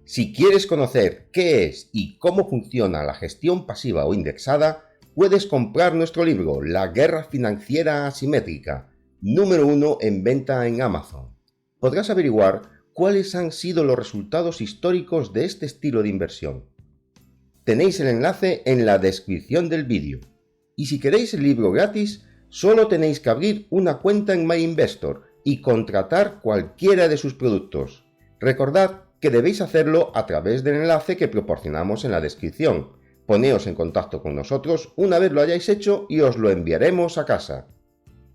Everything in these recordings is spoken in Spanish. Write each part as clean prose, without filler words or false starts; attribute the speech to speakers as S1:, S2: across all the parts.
S1: Si quieres conocer qué es y cómo funciona la gestión pasiva o indexada, puedes comprar nuestro libro La Guerra Financiera Asimétrica, número 1 en venta en Amazon. Podrás averiguar cuáles han sido los resultados históricos de este estilo de inversión. Tenéis el enlace en la descripción del vídeo. Y si queréis el libro gratis, solo tenéis que abrir una cuenta en MyInvestor y contratar cualquiera de sus productos. Recordad que debéis hacerlo a través del enlace que proporcionamos en la descripción. Poneos en contacto con nosotros una vez lo hayáis hecho y os lo enviaremos a casa.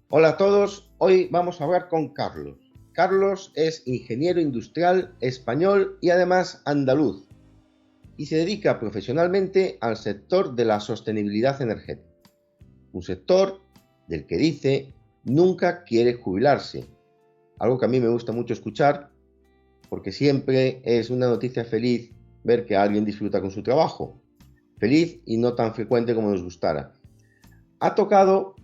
S1: Hola a todos, hoy vamos a hablar con Carlos. Carlos es ingeniero industrial español y además andaluz, y se dedica profesionalmente al sector de la sostenibilidad energética. Un sector del que dice nunca quiere jubilarse, algo que a mí me gusta mucho escuchar, porque siempre es una noticia feliz ver que alguien disfruta con su trabajo. Feliz y no tan frecuente como nos gustara. Ha tocado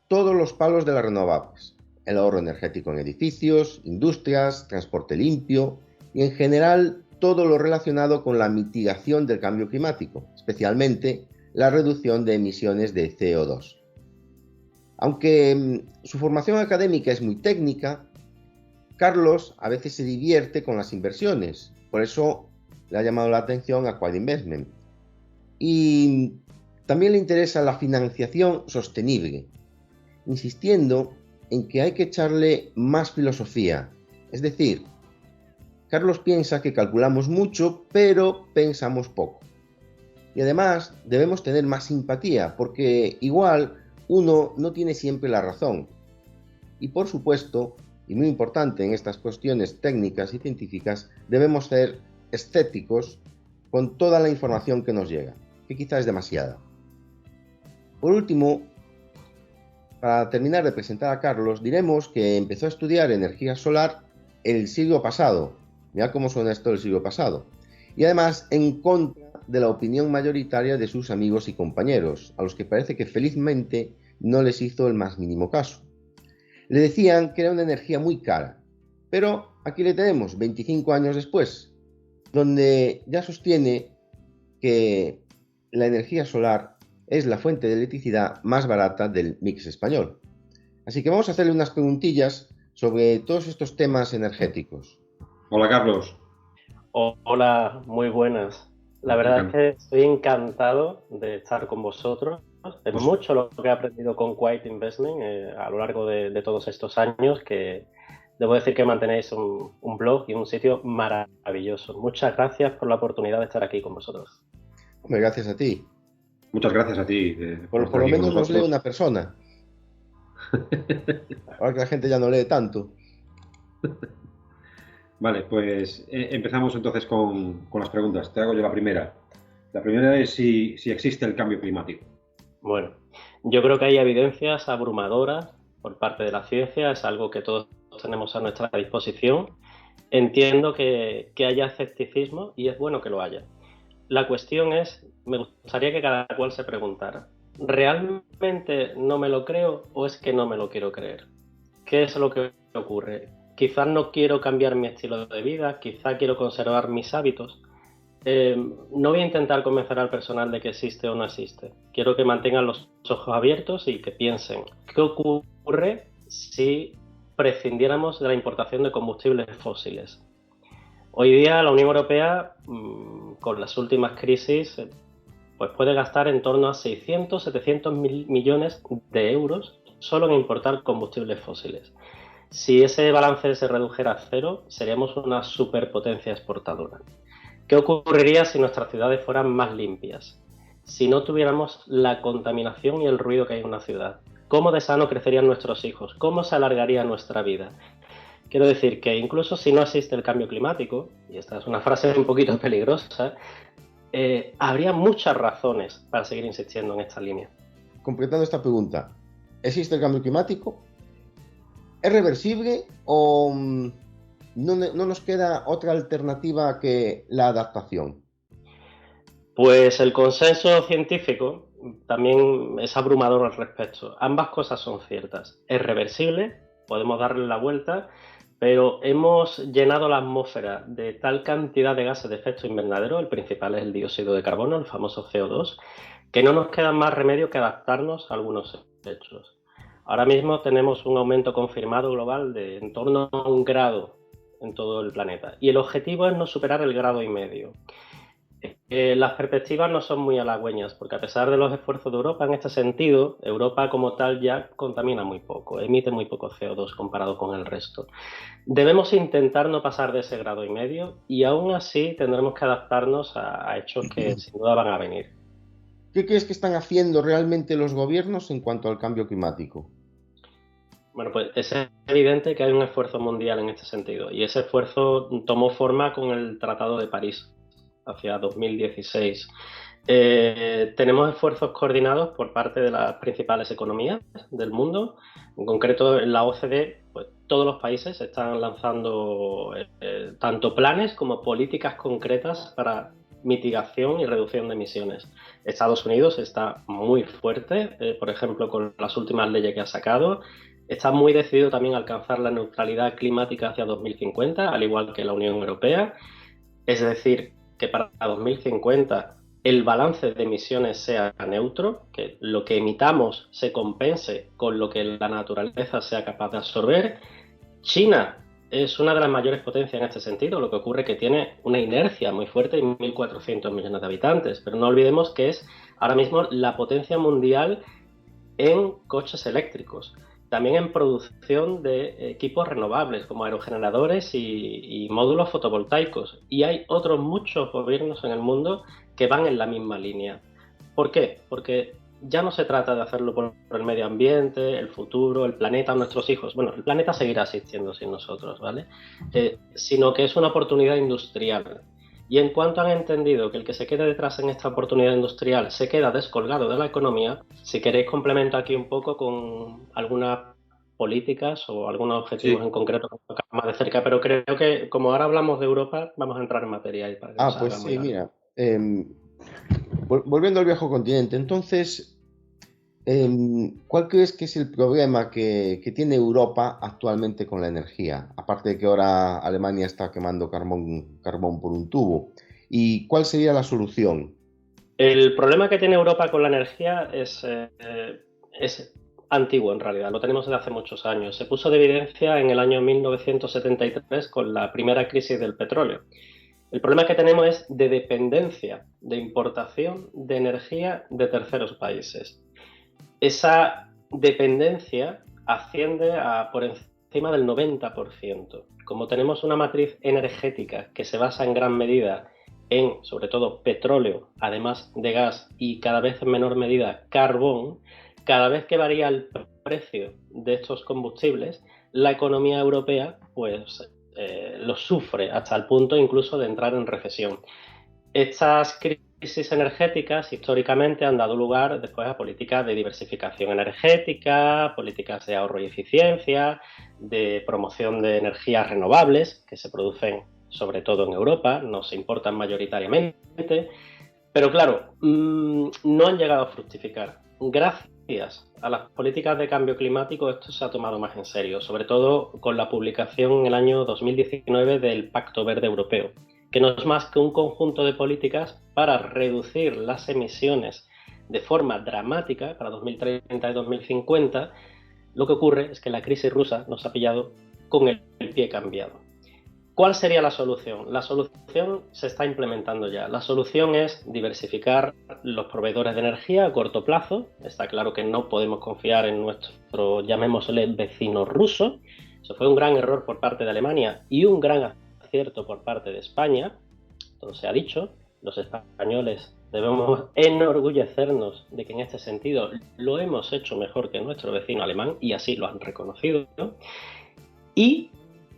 S1: todos los palos de las renovables. El ahorro energético en edificios, industrias, transporte limpio y en general todo lo relacionado con la mitigación del cambio climático, especialmente la reducción de emisiones de CO2. Aunque su formación académica es muy técnica, Carlos a veces se divierte con las inversiones, por eso le ha llamado la atención a Quiet Investment. Y también le interesa la financiación sostenible, insistiendo en que hay que echarle más filosofía. Es decir, Carlos piensa que calculamos mucho, pero pensamos poco. Y además debemos tener más simpatía, porque igual uno no tiene siempre la razón. Y por supuesto, y muy importante en estas cuestiones técnicas y científicas, debemos ser escépticos con toda la información que nos llega, que quizá es demasiada. Por último, para terminar de presentar a Carlos, diremos que empezó a estudiar energía solar el siglo pasado. Mirad cómo suena esto del siglo pasado. Y además en contra de la opinión mayoritaria de sus amigos y compañeros, a los que parece que felizmente no les hizo el más mínimo caso. Le decían que era una energía muy cara, pero aquí le tenemos 25 años después, donde ya sostiene que la energía solar es la fuente de electricidad más barata del mix español. Así que vamos a hacerle unas preguntillas sobre todos estos temas energéticos.
S2: Hola, Carlos.
S3: Hola, muy buenas. La verdad es que estoy encantado de estar con vosotros. Es mucho lo que he aprendido con Quiet Investment a lo largo de todos estos años, que debo decir que mantenéis un blog y un sitio maravilloso. Muchas gracias por la oportunidad de estar aquí con vosotros.
S1: Hombre, gracias a ti.
S2: Muchas gracias a ti.
S1: Por lo menos nos lee una persona. Ahora que la gente ya no lee tanto.
S2: Vale, pues empezamos entonces con las preguntas. Te hago yo la primera. La primera es si existe el cambio climático.
S3: Bueno, yo creo que hay evidencias abrumadoras por parte de la ciencia, es algo que todos tenemos a nuestra disposición. Entiendo que haya escepticismo y es bueno que lo haya. La cuestión es, me gustaría que cada cual se preguntara, ¿realmente no me lo creo o es que no me lo quiero creer? ¿Qué es lo que ocurre? Quizás no quiero cambiar mi estilo de vida, quizás quiero conservar mis hábitos. No voy a intentar convencer al personal de que existe o no existe. Quiero que mantengan los ojos abiertos y que piensen, ¿qué ocurre si prescindiéramos de la importación de combustibles fósiles? Hoy día la Unión Europea, con las últimas crisis, pues puede gastar en torno a 600-700 millones de euros solo en importar combustibles fósiles. Si ese balance se redujera a cero, seríamos una superpotencia exportadora. ¿Qué ocurriría si nuestras ciudades fueran más limpias? Si no tuviéramos la contaminación y el ruido que hay en una ciudad. ¿Cómo de sano crecerían nuestros hijos? ¿Cómo se alargaría nuestra vida? Quiero decir que incluso si no existe el cambio climático, y esta es una frase un poquito peligrosa, habría muchas razones para seguir insistiendo en esta línea.
S1: Completando esta pregunta, ¿existe el cambio climático? ¿Es reversible o no nos queda otra alternativa que la adaptación?
S3: Pues el consenso científico también es abrumador al respecto. Ambas cosas son ciertas. Es reversible, podemos darle la vuelta, pero hemos llenado la atmósfera de tal cantidad de gases de efecto invernadero, el principal es el dióxido de carbono, el famoso CO2, que no nos queda más remedio que adaptarnos a algunos hechos. Ahora mismo tenemos un aumento confirmado global de en torno a 1 grado en todo el planeta, y el objetivo es no superar el 1,5 grados. Las perspectivas no son muy halagüeñas, porque a pesar de los esfuerzos de Europa en este sentido, Europa como tal ya contamina muy poco, emite muy poco CO2 comparado con el resto. Debemos intentar no pasar de ese 1,5 grados y aún así tendremos que adaptarnos a hechos que sin duda van a venir.
S1: ¿Qué crees que están haciendo realmente los gobiernos en cuanto al cambio climático?
S3: Bueno, pues es evidente que hay un esfuerzo mundial en este sentido, y ese esfuerzo tomó forma con el Tratado de París hacia 2016. Tenemos esfuerzos coordinados por parte de las principales economías del mundo. En concreto, en la OCDE, pues, todos los países están lanzando tanto planes como políticas concretas para mitigación y reducción de emisiones. Estados Unidos está muy fuerte, por ejemplo, con las últimas leyes que ha sacado. Está muy decidido también a alcanzar la neutralidad climática hacia 2050, al igual que la Unión Europea. Es decir, que para 2050 el balance de emisiones sea neutro, que lo que emitamos se compense con lo que la naturaleza sea capaz de absorber. China es una de las mayores potencias en este sentido, lo que ocurre es que tiene una inercia muy fuerte y 1.400 millones de habitantes, pero no olvidemos que es ahora mismo la potencia mundial en coches eléctricos, también en producción de equipos renovables como aerogeneradores y módulos fotovoltaicos. Y hay otros muchos gobiernos en el mundo que van en la misma línea. ¿Por qué? Porque ya no se trata de hacerlo por el medio ambiente, el futuro, el planeta, nuestros hijos. Bueno, el planeta seguirá existiendo sin nosotros, ¿vale? Sino que es una oportunidad industrial. Y en cuanto han entendido que el que se quede detrás en esta oportunidad industrial se queda descolgado de la economía, si queréis complemento aquí un poco con algunas políticas o algunos objetivos en concreto que tocan más de cerca, pero creo que como ahora hablamos de Europa, vamos a entrar en materia y para que no
S1: Pues
S3: salga muy
S1: sí,
S3: largo.
S1: mira, volviendo al viejo continente, entonces, ¿cuál crees que es el problema que tiene Europa actualmente con la energía? Aparte de que ahora Alemania está quemando carbón por un tubo. ¿Y cuál sería la solución?
S3: El problema que tiene Europa con la energía es antiguo en realidad, lo tenemos desde hace muchos años. Se puso de evidencia en el año 1973 con la primera crisis del petróleo. El problema que tenemos es de dependencia, de importación de energía de terceros países. Esa dependencia asciende a por encima del 90%. Como tenemos una matriz energética que se basa en gran medida en, sobre todo, petróleo, además de gas y cada vez en menor medida carbón, cada vez que varía el precio de estos combustibles, la economía europea pues lo sufre hasta el punto incluso de entrar en recesión. Estas crisis energéticas históricamente han dado lugar después a políticas de diversificación energética, políticas de ahorro y eficiencia, de promoción de energías renovables que se producen sobre todo en Europa, no se importan mayoritariamente, pero claro, no han llegado a fructificar. Gracias a las políticas de cambio climático esto se ha tomado más en serio, sobre todo con la publicación en el año 2019 del Pacto Verde Europeo, que no es más que un conjunto de políticas para reducir las emisiones de forma dramática para 2030 y 2050. Lo que ocurre es que la crisis rusa nos ha pillado con el pie cambiado. ¿Cuál sería la solución? La solución se está implementando ya. La solución es diversificar los proveedores de energía a corto plazo. Está claro que no podemos confiar en nuestro, llamémosle, vecino ruso. Eso fue un gran error por parte de Alemania y un gran acierto por parte de España. Todo se ha dicho. Los españoles debemos enorgullecernos de que en este sentido lo hemos hecho mejor que nuestro vecino alemán y así lo han reconocido. Y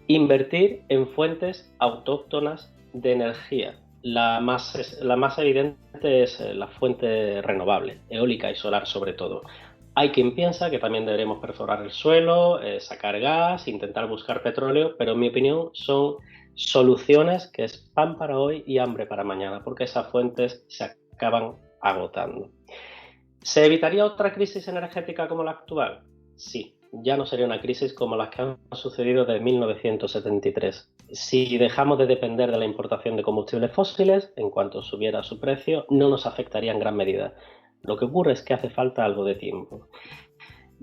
S3: invertir en fuentes autóctonas de energía. La más evidente es la fuente renovable, eólica y solar sobre todo. Hay quien piensa que también deberemos perforar el suelo, sacar gas, intentar buscar petróleo, pero en mi opinión son soluciones que es pan para hoy y hambre para mañana, porque esas fuentes se acaban agotando. ¿Se evitaría otra crisis energética como la actual? Sí. ya no sería una crisis como las que han sucedido desde 1973. Si dejamos de depender de la importación de combustibles fósiles, en cuanto subiera su precio, no nos afectaría en gran medida. Lo que ocurre es que hace falta algo de tiempo.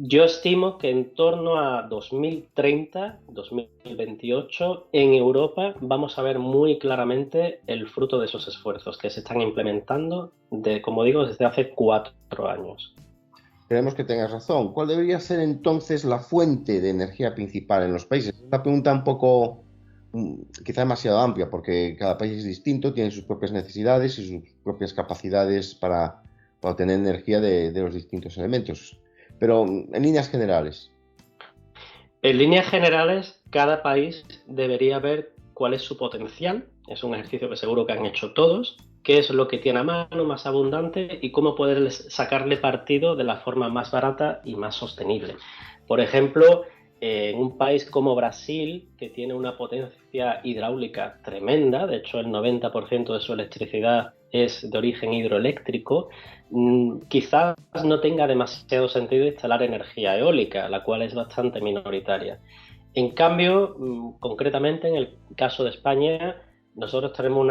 S3: Yo estimo que en torno a 2030, 2028, en Europa vamos a ver muy claramente el fruto de esos esfuerzos que se están implementando, como digo, desde hace 4 años.
S1: Creemos que tengas razón. ¿Cuál debería ser entonces la fuente de energía principal en los países? Es una pregunta un poco, quizá demasiado amplia, porque cada país es distinto, tiene sus propias necesidades y sus propias capacidades para obtener energía de los distintos elementos. Pero en líneas generales.
S3: En líneas generales, cada país debería ver cuál es su potencial. Es un ejercicio que seguro que han hecho todos. Qué es lo que tiene a mano más abundante y cómo poder sacarle partido de la forma más barata y más sostenible. Por ejemplo, en un país como Brasil, que tiene una potencia hidráulica tremenda, de hecho el 90% de su electricidad es de origen hidroeléctrico, quizás no tenga demasiado sentido instalar energía eólica, la cual es bastante minoritaria. En cambio, concretamente en el caso de España, nosotros tenemos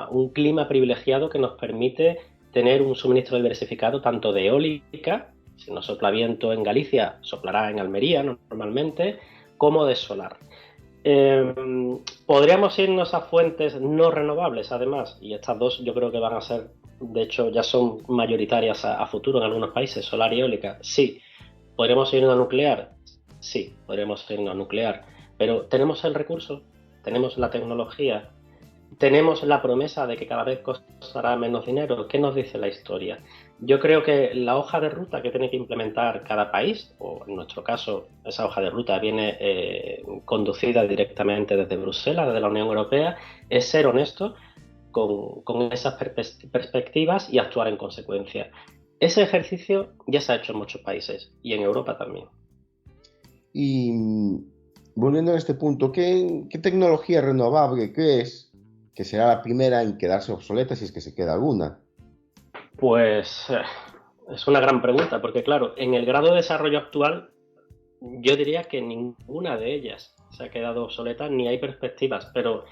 S3: un clima privilegiado que nos permite tener un suministro diversificado tanto de eólica, si no sopla viento en Galicia, soplará en Almería normalmente, como de solar. Podríamos irnos a fuentes no renovables además, y estas dos yo creo que van a ser, de hecho ya son mayoritarias a futuro en algunos países, solar y eólica, sí. ¿Podríamos irnos a nuclear? Sí, podríamos irnos a nuclear, pero ¿tenemos el recurso? ¿Tenemos la tecnología? ¿Tenemos la promesa de que cada vez costará menos dinero? ¿Qué nos dice la historia? Yo creo que la hoja de ruta que tiene que implementar cada país, o en nuestro caso esa hoja de ruta viene conducida directamente desde Bruselas, desde la Unión Europea, es ser honesto con esas perspectivas y actuar en consecuencia. Ese ejercicio ya se ha hecho en muchos países y en Europa también.
S1: Y volviendo a este punto, ¿qué tecnología renovable crees que será la primera en quedarse obsoleta si es que se queda alguna?
S3: Pues es una gran pregunta, porque claro, en el grado de desarrollo actual, yo diría que ninguna de ellas se ha quedado obsoleta ni hay perspectivas, pero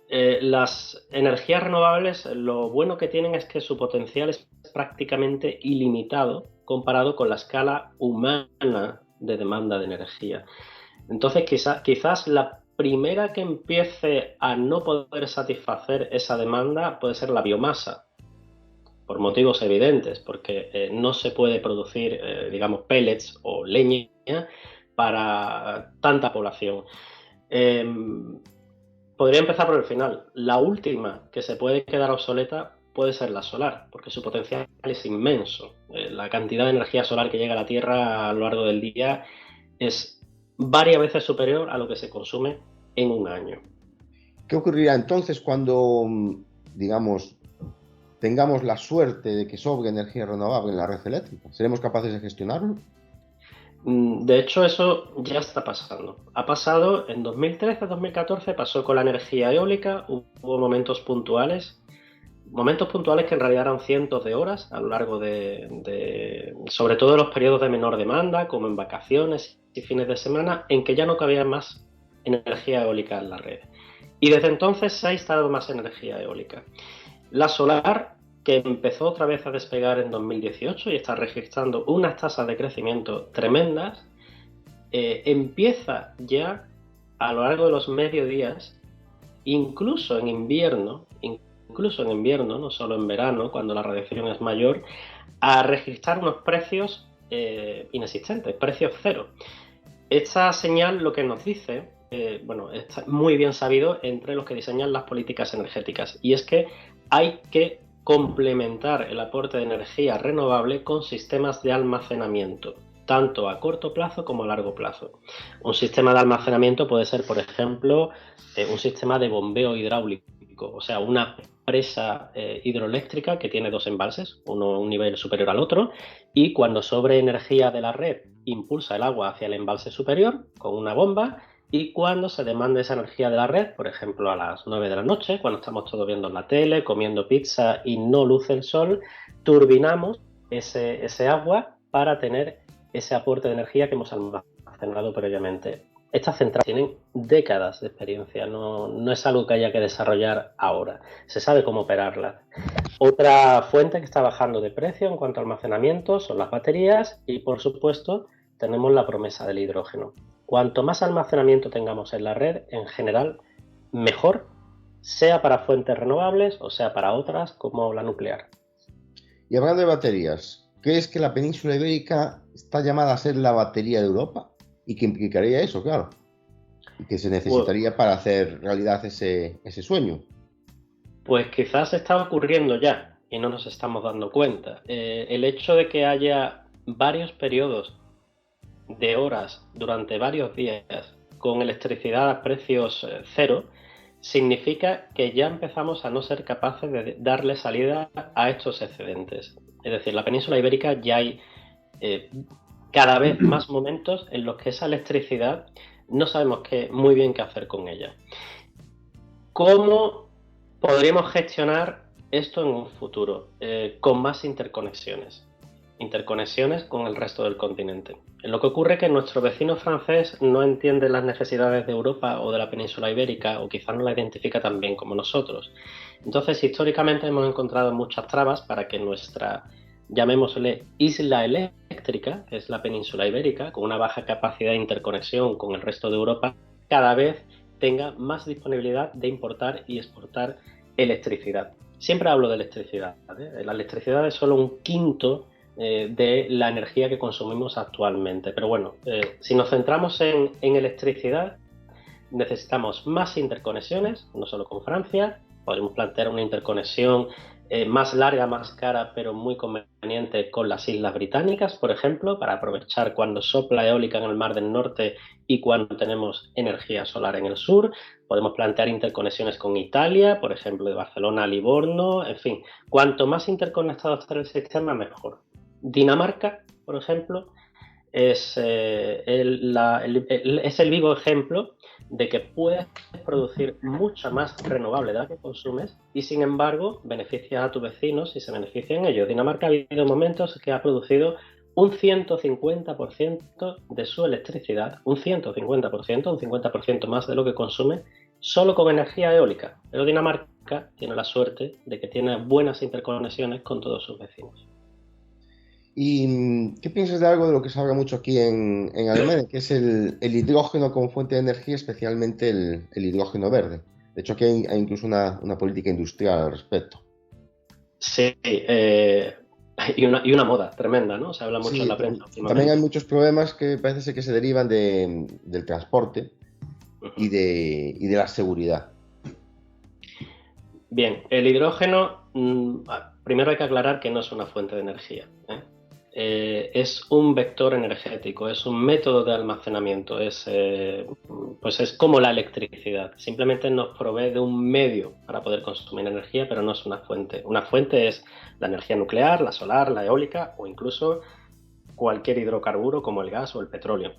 S3: las energías renovables, lo bueno que tienen es que su potencial es prácticamente ilimitado comparado con la escala humana de demanda de energía. Entonces, quizás la primera que empiece a no poder satisfacer esa demanda puede ser la biomasa, por motivos evidentes, porque no se puede producir, digamos, pellets o leña para tanta población. Podría empezar por el final. La última que se puede quedar obsoleta puede ser la solar, porque su potencial es inmenso. La cantidad de energía solar que llega a la Tierra a lo largo del día es varias veces superior a lo que se consume en un año.
S1: ¿Qué ocurrirá entonces cuando, digamos, tengamos la suerte de que sobre energía renovable en la red eléctrica? ¿Seremos capaces de gestionarlo?
S3: De hecho, eso ya está pasando. Ha pasado en 2013-2014, pasó con la energía eólica, hubo momentos puntuales que en realidad eran cientos de horas a lo largo sobre todo en los periodos de menor demanda, como en vacaciones y fines de semana, en que ya no cabía más energía eólica en la red. Y desde entonces se ha instalado más energía eólica. La solar, que empezó otra vez a despegar en 2018 y está registrando unas tasas de crecimiento tremendas, empieza ya a lo largo de los mediodías, incluso en invierno, no solo en verano, cuando la radiación es mayor, a registrar unos precios inexistentes, precios cero. Esta señal lo que nos dice, está muy bien sabido entre los que diseñan las políticas energéticas, y es que hay que complementar el aporte de energía renovable con sistemas de almacenamiento, tanto a corto plazo como a largo plazo. Un sistema de almacenamiento puede ser, por ejemplo, un sistema de bombeo hidráulico, o sea, una presa hidroeléctrica que tiene dos embalses, uno a un nivel superior al otro, y cuando sobre energía de la red impulsa el agua hacia el embalse superior con una bomba, y cuando se demanda esa energía de la red, por ejemplo a las 9 de la noche, cuando estamos todos viendo la tele, comiendo pizza y no luce el sol, turbinamos ese agua para tener ese aporte de energía que hemos almacenado almacenado previamente. Estas centrales tienen décadas de experiencia, no es algo que haya que desarrollar ahora, se sabe cómo operarlas. Otra fuente que está bajando de precio en cuanto a almacenamiento son las baterías y, por supuesto, tenemos la promesa del hidrógeno. Cuanto más almacenamiento tengamos en la red, en general, mejor, sea para fuentes renovables o sea para otras como la nuclear.
S1: Y hablando de baterías, ¿crees que la península ibérica está llamada a ser la batería de Europa? ¿Y qué implicaría eso, claro? ¿Y qué se necesitaría para hacer realidad ese sueño?
S3: Pues quizás está ocurriendo ya y no nos estamos dando cuenta. El hecho de que haya varios periodos de horas durante varios días con electricidad a precios cero significa que ya empezamos a no ser capaces de darle salida a estos excedentes. Es decir, la península ibérica ya hay cada vez más momentos en los que esa electricidad no sabemos muy bien qué hacer con ella. ¿Cómo podríamos gestionar esto en un futuro? Con más interconexiones con el resto del continente. Lo que ocurre es que nuestro vecino francés no entiende las necesidades de Europa o de la península ibérica, o quizás no la identifica tan bien como nosotros. Entonces, históricamente hemos encontrado muchas trabas para que nuestra, llamémosle, isla eléctrica, que es la península ibérica, con una baja capacidad de interconexión con el resto de Europa, cada vez tenga más disponibilidad de importar y exportar electricidad. Siempre hablo de electricidad, ¿eh? La electricidad es solo un quinto de la energía que consumimos actualmente. Pero bueno, si nos centramos en electricidad, necesitamos más interconexiones, no solo con Francia. Podemos plantear una interconexión más larga, más cara, pero muy conveniente con las Islas Británicas, por ejemplo, para aprovechar cuando sopla eólica en el Mar del Norte y cuando tenemos energía solar en el sur. Podemos plantear interconexiones con Italia, por ejemplo, de Barcelona a Livorno. En fin, cuanto más interconectado esté el sistema, mejor. Dinamarca, por ejemplo, es el vivo ejemplo de que puedes producir mucha más renovable de la que consumes y, sin embargo, beneficias a tus vecinos y se benefician ellos. Dinamarca ha habido momentos que ha producido un 150% de su electricidad, un 50% más de lo que consume, solo con energía eólica. Pero Dinamarca tiene la suerte de que tiene buenas interconexiones con todos sus vecinos.
S1: ¿Y qué piensas de algo de lo que se habla mucho aquí en Alemania, que es el hidrógeno como fuente de energía, especialmente el hidrógeno verde? De hecho, aquí hay incluso una política industrial al respecto.
S3: Sí, y una moda tremenda, ¿no? Se habla mucho
S1: Sí,
S3: en la prensa últimamente.
S1: también hay muchos problemas que parece ser que se derivan del transporte y de la seguridad.
S3: Bien, el hidrógeno, primero hay que aclarar que no es una fuente de energía, ¿eh? Es un vector energético, es un método de almacenamiento, pues es como la electricidad, simplemente nos provee de un medio para poder consumir energía, pero no es una fuente. Una fuente es la energía nuclear, la solar, la eólica o incluso cualquier hidrocarburo como el gas o el petróleo.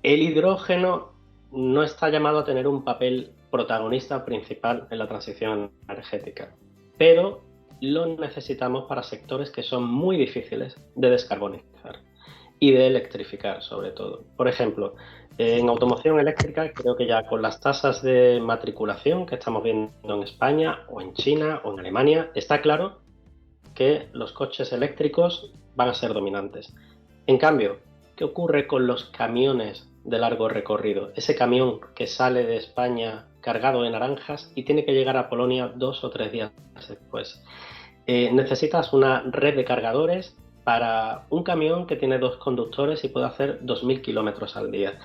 S3: El hidrógeno no está llamado a tener un papel protagonista principal en la transición energética, pero lo necesitamos para sectores que son muy difíciles de descarbonizar y de electrificar, sobre todo. Por ejemplo, en automoción eléctrica, creo que ya con las tasas de matriculación que estamos viendo en España o en China o en Alemania, está claro que los coches eléctricos van a ser dominantes. En cambio, ¿qué ocurre con los camiones de largo recorrido? Ese camión que sale de España cargado de naranjas y tiene que llegar a Polonia 2 o 3 días después. Necesitas una red de cargadores para un camión que tiene 2 conductores y puede hacer 2.000 kilómetros al día.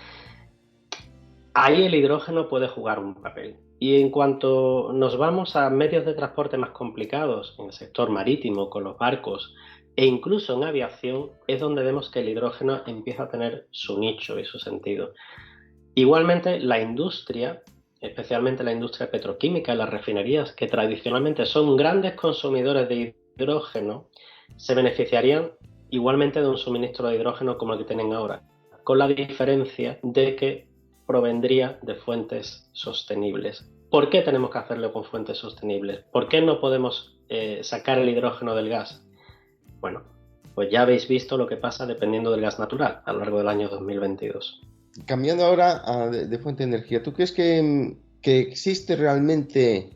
S3: Ahí el hidrógeno puede jugar un papel. Y en cuanto nos vamos a medios de transporte más complicados, en el sector marítimo, con los barcos, e incluso en aviación, es donde vemos que el hidrógeno empieza a tener su nicho y su sentido. Igualmente, la industria, especialmente la industria petroquímica y las refinerías, que tradicionalmente son grandes consumidores de hidrógeno, se beneficiarían igualmente de un suministro de hidrógeno como el que tienen ahora, con la diferencia de que provendría de fuentes sostenibles. ¿Por qué tenemos que hacerlo con fuentes sostenibles? ¿Por qué no podemos sacar el hidrógeno del gas? Bueno, pues ya habéis visto lo que pasa dependiendo del gas natural a lo largo del año 2022.
S1: Cambiando ahora de fuente de energía, ¿tú crees que existe realmente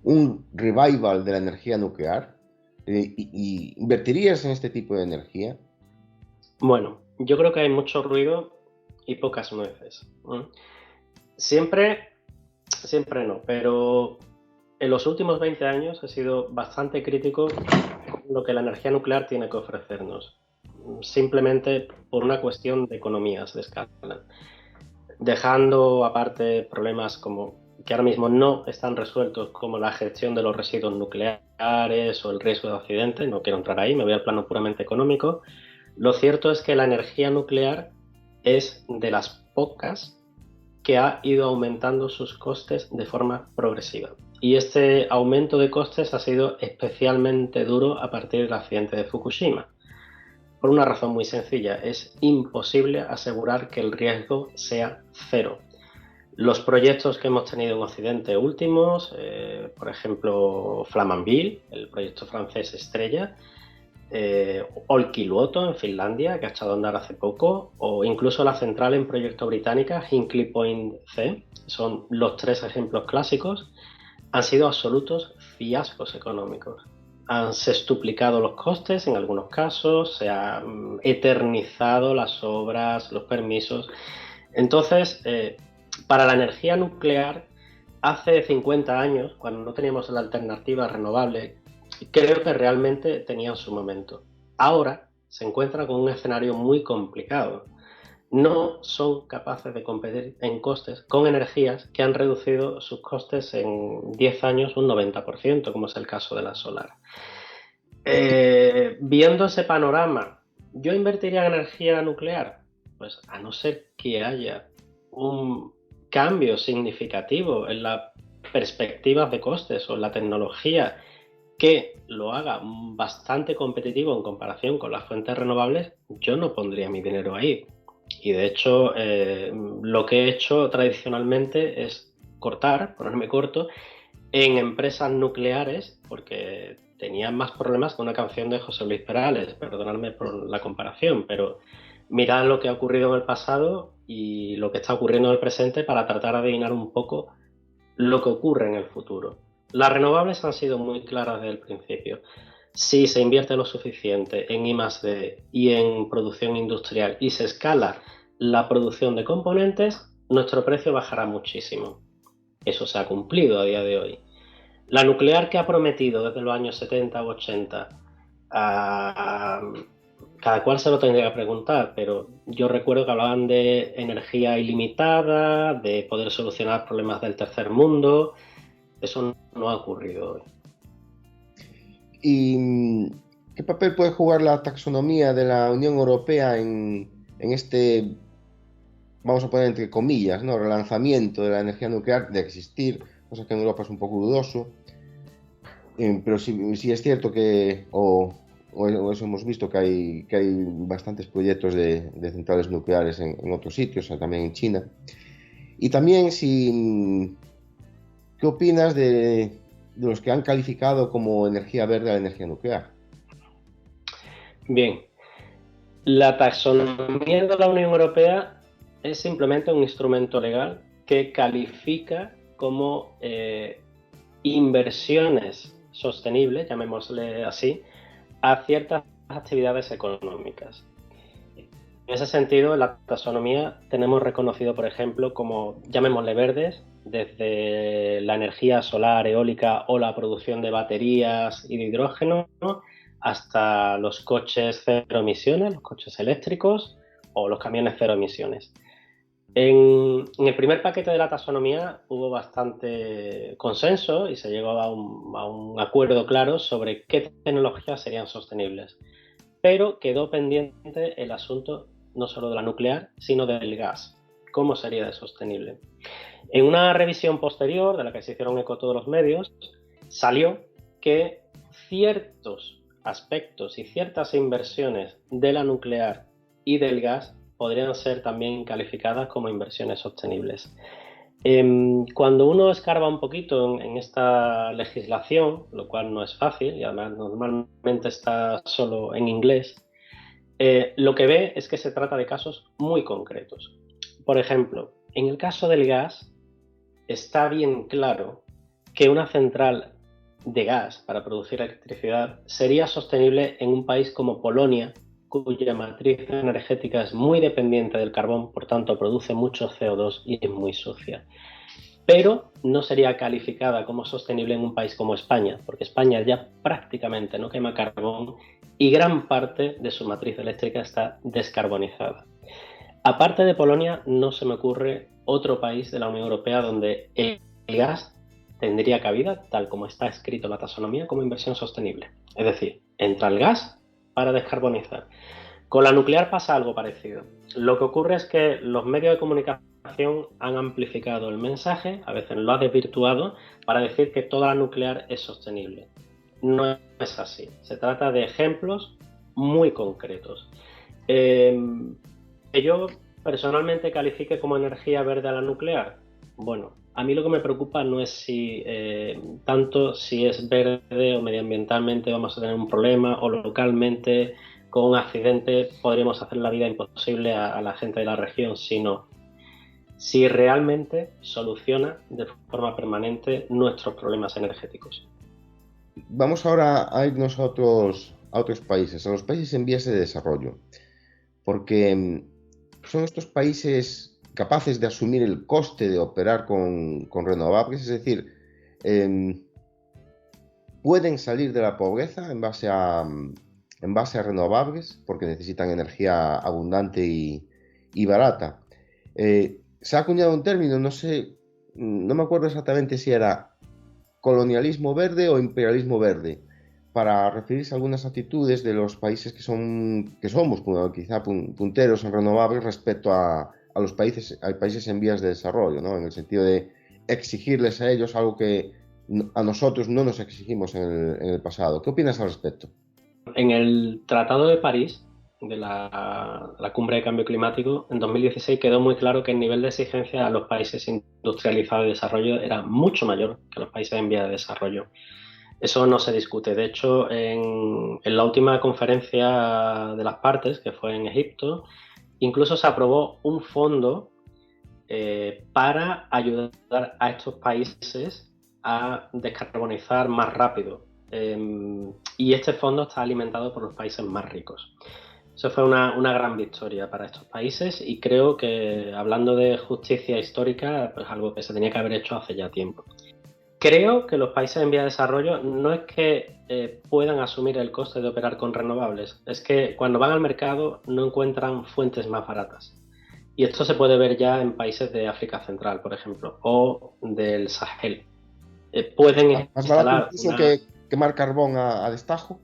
S1: un revival de la energía nuclear? ¿Y invertirías en este tipo de energía?
S3: Bueno, yo creo que hay mucho ruido y pocas nueces. Siempre no, pero en los últimos 20 años he sido bastante crítico con lo que la energía nuclear tiene que ofrecernos, simplemente por una cuestión de economías de escala, dejando aparte problemas como que ahora mismo no están resueltos, como la gestión de los residuos nucleares o el riesgo de accidente. No quiero entrar ahí, me voy al plano puramente económico. Lo cierto es que la energía nuclear es de las pocas que ha ido aumentando sus costes de forma progresiva. Y este aumento de costes ha sido especialmente duro a partir del accidente de Fukushima. Por una razón muy sencilla, es imposible asegurar que el riesgo sea cero. Los proyectos que hemos tenido en Occidente últimos, por ejemplo Flamanville, el proyecto francés estrella, Olkiluoto en Finlandia, que ha echado a andar hace poco, o incluso la central en proyecto británica Hinkley Point C, son los tres ejemplos clásicos, han sido absolutos fiascos económicos. Han sextuplicado los costes en algunos casos, se han eternizado las obras, los permisos. Entonces, para la energía nuclear, hace 50 años, cuando no teníamos la alternativa renovable, creo que realmente tenían su momento. Ahora se encuentra con un escenario muy complicado. No son capaces de competir en costes con energías que han reducido sus costes en 10 años un 90%, como es el caso de la solar. Viendo ese panorama, ¿yo invertiría en energía nuclear? Pues a no ser que haya un cambio significativo en las perspectivas de costes o en la tecnología que lo haga bastante competitivo en comparación con las fuentes renovables, yo no pondría mi dinero ahí. Y de hecho, lo que he hecho tradicionalmente es ponerme corto, en empresas nucleares, porque tenían más problemas que una canción de José Luis Perales, perdonadme por la comparación, pero mirad lo que ha ocurrido en el pasado y lo que está ocurriendo en el presente para tratar de adivinar un poco lo que ocurre en el futuro. Las renovables han sido muy claras desde el principio. Si se invierte lo suficiente en I+D y en producción industrial y se escala la producción de componentes, nuestro precio bajará muchísimo. Eso se ha cumplido a día de hoy. La nuclear que ha prometido desde los años 70 u 80, cada cual se lo tendría que preguntar, pero yo recuerdo que hablaban de energía ilimitada, de poder solucionar problemas del tercer mundo. Eso no ha ocurrido hoy.
S1: ¿Y qué papel puede jugar la taxonomía de la Unión Europea en este, vamos a poner entre comillas, ¿no?, relanzamiento de la energía nuclear, de existir, cosa que en Europa es un poco dudoso, pero sí es cierto que, o eso hemos visto, que hay bastantes proyectos de centrales nucleares en otros sitios, o sea, también en China. Y también, ¿qué opinas de los que han calificado como energía verde a la energía nuclear?
S3: Bien, la taxonomía de la Unión Europea es simplemente un instrumento legal que califica como inversiones sostenibles, llamémosle así, a ciertas actividades económicas. En ese sentido, en la taxonomía tenemos reconocido, por ejemplo, como, llamémosle verdes, desde la energía solar, eólica o la producción de baterías y de hidrógeno, ¿no?, hasta los coches cero emisiones, los coches eléctricos o los camiones cero emisiones. En el primer paquete de la taxonomía hubo bastante consenso y se llegó a un acuerdo claro sobre qué tecnologías serían sostenibles. Pero quedó pendiente el asunto no solo de la nuclear, sino del gas. ¿Cómo sería de sostenible? En una revisión posterior, de la que se hicieron eco todos los medios, salió que ciertos aspectos y ciertas inversiones de la nuclear y del gas podrían ser también calificadas como inversiones sostenibles. Cuando uno escarba un poquito en esta legislación, lo cual no es fácil y además normalmente está solo en inglés, Lo que ve es que se trata de casos muy concretos. Por ejemplo, en el caso del gas, está bien claro que una central de gas para producir electricidad sería sostenible en un país como Polonia, cuya matriz energética es muy dependiente del carbón, por tanto produce mucho CO2 y es muy sucia. Pero no sería calificada como sostenible en un país como España, porque España ya prácticamente no quema carbón y gran parte de su matriz eléctrica está descarbonizada. Aparte de Polonia, no se me ocurre otro país de la Unión Europea donde el gas tendría cabida, tal como está escrito en la taxonomía, como inversión sostenible. Es decir, entra el gas para descarbonizar. Con la nuclear pasa algo parecido. Lo que ocurre es que los medios de comunicación han amplificado el mensaje, a veces lo ha desvirtuado, para decir que toda la nuclear es sostenible. No es así. Se trata de ejemplos muy concretos. Que yo personalmente califique como energía verde a la nuclear. Bueno, a mí lo que me preocupa no es tanto si es verde o medioambientalmente vamos a tener un problema, o localmente con un accidente podríamos hacer la vida imposible a la gente de la región, sino si realmente soluciona de forma permanente nuestros problemas energéticos.
S1: Vamos ahora a irnos a otros países, a los países en vías de desarrollo, porque son estos países capaces de asumir el coste de operar con renovables, es decir, pueden salir de la pobreza en base a renovables, porque necesitan energía abundante y barata. Se ha acuñado un término, no me acuerdo exactamente si era colonialismo verde o imperialismo verde, para referirse a algunas actitudes de los países que somos quizá punteros en renovables respecto a los países en vías de desarrollo, ¿no? En el sentido de exigirles a ellos algo que a nosotros no nos exigimos en el pasado. ¿Qué opinas al respecto?
S3: En el Tratado de París, de la Cumbre de Cambio Climático, en 2016 quedó muy claro que el nivel de exigencia a los países industrializados y de desarrollo era mucho mayor que a los países en vías de desarrollo. Eso no se discute. De hecho, en la última conferencia de las partes, que fue en Egipto, incluso se aprobó un fondo para ayudar a estos países a descarbonizar más rápido. Y este fondo está alimentado por los países más ricos. Eso fue una gran victoria para estos países y creo que, hablando de justicia histórica, pues algo que se tenía que haber hecho hace ya tiempo. Creo que los países en vía de desarrollo no es que puedan asumir el coste de operar con renovables, es que cuando van al mercado no encuentran fuentes más baratas. Y esto se puede ver ya en países de África Central, por ejemplo, o del Sahel. Pueden
S1: ¿Más barato incluso que quemar carbón a destajo?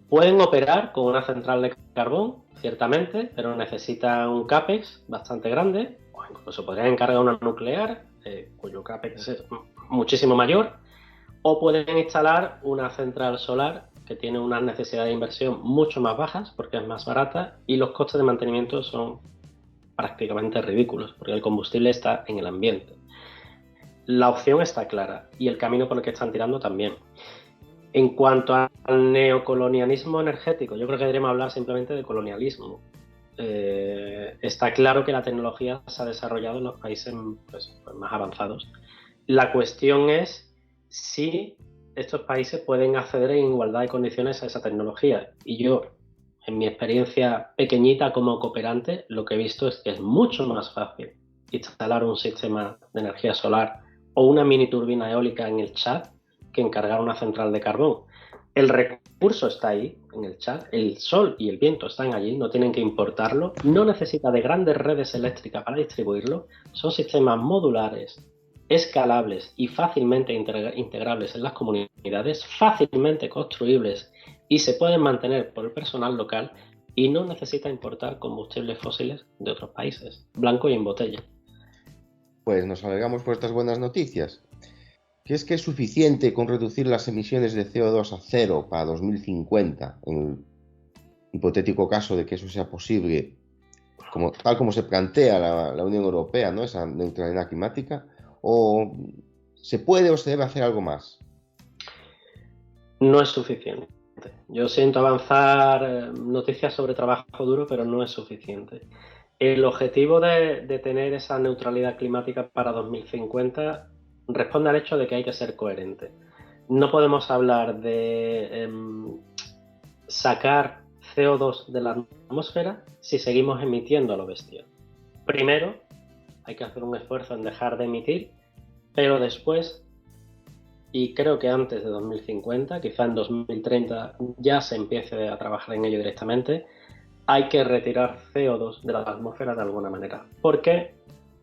S3: Pueden operar con una central de carbón, ciertamente, pero necesitan un CAPEX bastante grande, o incluso podrían encargar una nuclear, cuyo CAPEX es muchísimo mayor, o pueden instalar una central solar que tiene unas necesidades de inversión mucho más bajas porque es más barata y los costes de mantenimiento son prácticamente ridículos porque el combustible está en el ambiente. La opción está clara y el camino por el que están tirando también. En cuanto al neocolonialismo energético, yo creo que deberíamos hablar simplemente de colonialismo. Está claro que la tecnología se ha desarrollado en los países pues, más avanzados. La cuestión es si estos países pueden acceder en igualdad de condiciones a esa tecnología. Y yo, en mi experiencia pequeñita como cooperante, lo que he visto es que es mucho más fácil instalar un sistema de energía solar o una mini turbina eólica en el Chad que encargar una central de carbón. El recurso está ahí, en el Chad, el sol y el viento están allí, no tienen que importarlo, no necesita de grandes redes eléctricas para distribuirlo, son sistemas modulares, escalables y fácilmente integrables en las comunidades, fácilmente construibles y se pueden mantener por el personal local y no necesita importar combustibles fósiles de otros países, blanco y en botella.
S1: Pues nos alegramos por estas buenas noticias. ¿Crees que es suficiente con reducir las emisiones de CO2 a cero para 2050, en el hipotético caso de que eso sea posible, tal como se plantea la Unión Europea, ¿no? Esa neutralidad climática? ¿O se puede o se debe hacer algo más?
S3: No es suficiente. Yo siento avanzar noticias sobre trabajo duro, pero no es suficiente. El objetivo de tener esa neutralidad climática para 2050 responde al hecho de que hay que ser coherente. No podemos hablar de sacar CO2 de la atmósfera si seguimos emitiendo a lo bestia. Primero, hay que hacer un esfuerzo en dejar de emitir, pero después, y creo que antes de 2050, quizá en 2030 ya se empiece a trabajar en ello directamente, hay que retirar CO2 de la atmósfera de alguna manera. Porque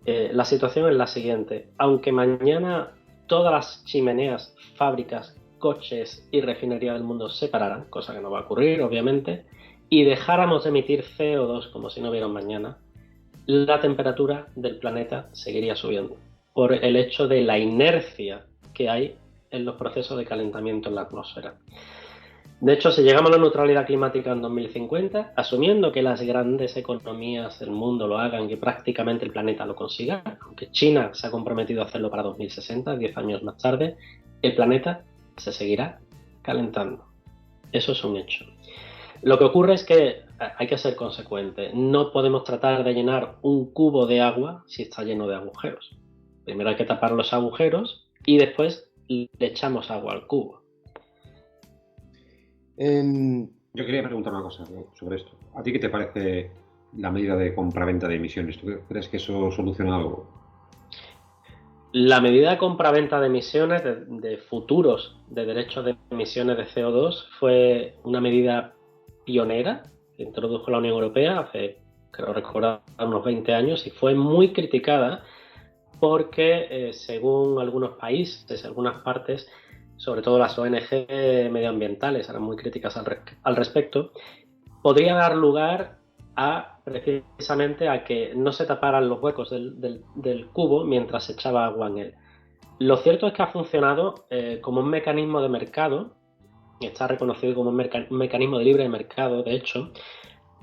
S3: la situación es la siguiente. Aunque mañana todas las chimeneas, fábricas, coches y refinerías del mundo se pararan, cosa que no va a ocurrir, obviamente, y dejáramos de emitir CO2 como si no hubiera un mañana, la temperatura del planeta seguiría subiendo por el hecho de la inercia que hay en los procesos de calentamiento en la atmósfera. De hecho, si llegamos a la neutralidad climática en 2050, asumiendo que las grandes economías del mundo lo hagan y que prácticamente el planeta lo consiga, aunque China se ha comprometido a hacerlo para 2060, 10 años más tarde, el planeta se seguirá calentando. Eso es un hecho. Lo que ocurre es que hay que ser consecuente. No podemos tratar de llenar un cubo de agua si está lleno de agujeros. Primero hay que tapar los agujeros y después le echamos agua al cubo.
S2: Yo quería preguntar una cosa sobre esto. ¿A ti qué te parece la medida de compraventa de emisiones? ¿Tú crees que eso soluciona algo?
S3: La medida de compraventa de emisiones, de futuros de derechos de emisiones de CO2, fue una medida pionera que introdujo la Unión Europea hace, creo recordar, unos 20 años y fue muy criticada porque, según algunos países, algunas partes, sobre todo las ONG medioambientales, eran muy críticas al respecto, podría dar lugar a precisamente a que no se taparan los huecos del cubo mientras se echaba agua en él. Lo cierto es que ha funcionado como un mecanismo de mercado, y está reconocido como un mecanismo de libre mercado, de hecho,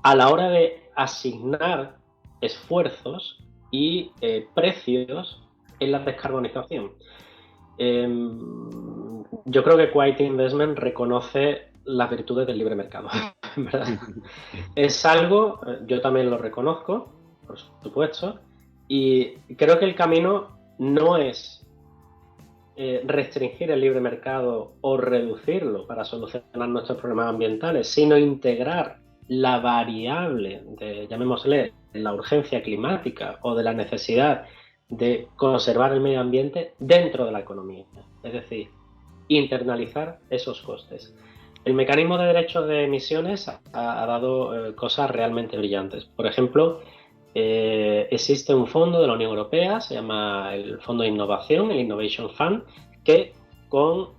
S3: a la hora de asignar esfuerzos y precios en la descarbonización. Yo creo que Quiet Investment reconoce las virtudes del libre mercado, ¿verdad? Es algo, yo también lo reconozco, por supuesto, y creo que el camino no es restringir el libre mercado o reducirlo para solucionar nuestros problemas ambientales, sino integrar la variable de, llamémosle, la urgencia climática o de la necesidad de conservar el medio ambiente dentro de la economía. Es decir, internalizar esos costes. El mecanismo de derechos de emisiones ha dado cosas realmente brillantes. Por ejemplo, existe un fondo de la Unión Europea, se llama el Fondo de Innovación, el Innovation Fund, que con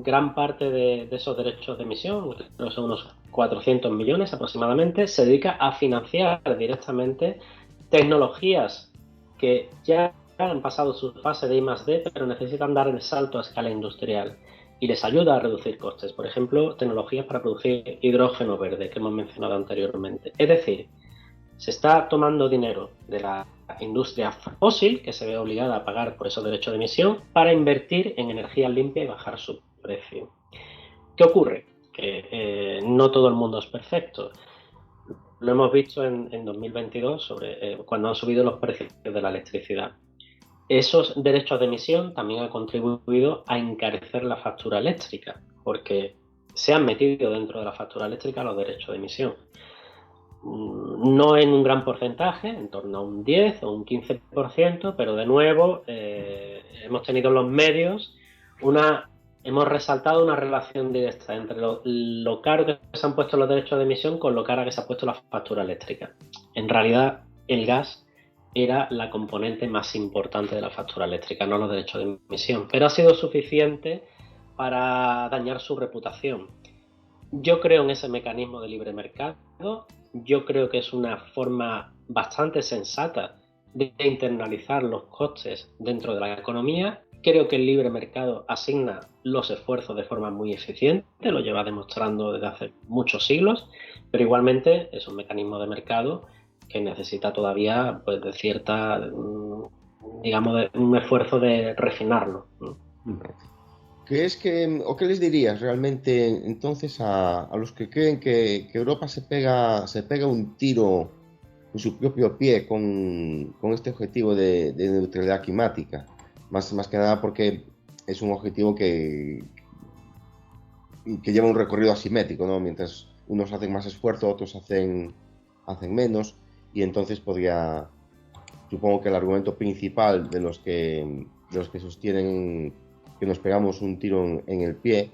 S3: gran parte de esos derechos de emisión, creo que son unos 400 millones aproximadamente, se dedica a financiar directamente tecnologías que ya han pasado su fase de I+D, pero necesitan dar el salto a escala industrial y les ayuda a reducir costes. Por ejemplo, tecnologías para producir hidrógeno verde, que hemos mencionado anteriormente. Es decir, se está tomando dinero de la industria fósil, que se ve obligada a pagar por esos derechos de emisión, para invertir en energía limpia y bajar su precio. ¿Qué ocurre? Que no todo el mundo es perfecto. Lo hemos visto en 2022 cuando han subido los precios de la electricidad. Esos derechos de emisión también han contribuido a encarecer la factura eléctrica, porque se han metido dentro de la factura eléctrica los derechos de emisión. No en un gran porcentaje, en torno a un 10 o un 15%, pero de nuevo hemos tenido los medios, hemos resaltado una relación directa entre lo caro que se han puesto los derechos de emisión con lo cara que se ha puesto la factura eléctrica. En realidad, el gas era la componente más importante de la factura eléctrica, no los derechos de emisión, pero ha sido suficiente para dañar su reputación. Yo creo en ese mecanismo de libre mercado, yo creo que es una forma bastante sensata de internalizar los costes dentro de la economía. Creo que el libre mercado asigna los esfuerzos de forma muy eficiente, lo lleva demostrando desde hace muchos siglos, pero igualmente es un mecanismo de mercado que necesita todavía pues de cierta, digamos, de un esfuerzo de refinarlo.
S1: ¿O qué les dirías realmente entonces a los que creen que Europa se pega un tiro en su propio pie con este objetivo de neutralidad climática? Más que nada porque es un objetivo que lleva un recorrido asimétrico, ¿no? Mientras unos hacen más esfuerzo, otros hacen menos, y entonces supongo que el argumento principal de los que sostienen que nos pegamos un tiro en el pie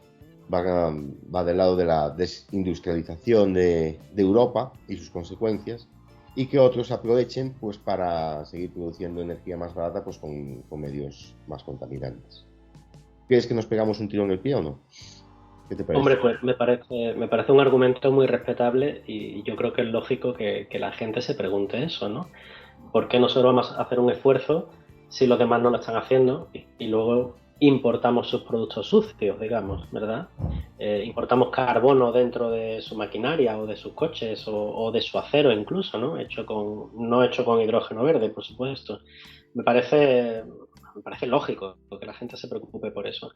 S1: va del lado de la desindustrialización de Europa y sus consecuencias, y que otros aprovechen pues para seguir produciendo energía más barata pues con medios más contaminantes. ¿Crees que nos pegamos un tiro en el pie o no? ¿Qué te parece?
S3: Hombre, pues me parece un argumento muy respetable y yo creo que es lógico que la gente se pregunte eso, ¿no? ¿Por qué nosotros vamos a hacer un esfuerzo si los demás no lo están haciendo y luego importamos sus productos sucios, digamos, ¿verdad? Importamos carbono dentro de su maquinaria o de sus coches o de su acero incluso, ¿no? No hecho con hidrógeno verde, por supuesto. Me parece lógico que la gente se preocupe por eso.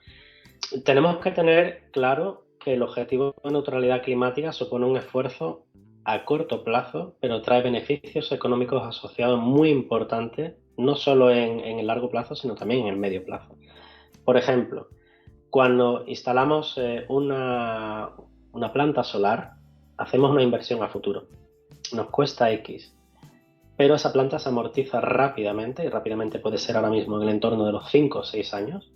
S3: Tenemos que tener claro que el objetivo de neutralidad climática supone un esfuerzo a corto plazo, pero trae beneficios económicos asociados muy importantes, no solo en el largo plazo, sino también en el medio plazo. Por ejemplo, cuando instalamos una planta solar, hacemos una inversión a futuro. Nos cuesta X, pero esa planta se amortiza rápidamente, y rápidamente puede ser ahora mismo en el entorno de los 5 o 6 años,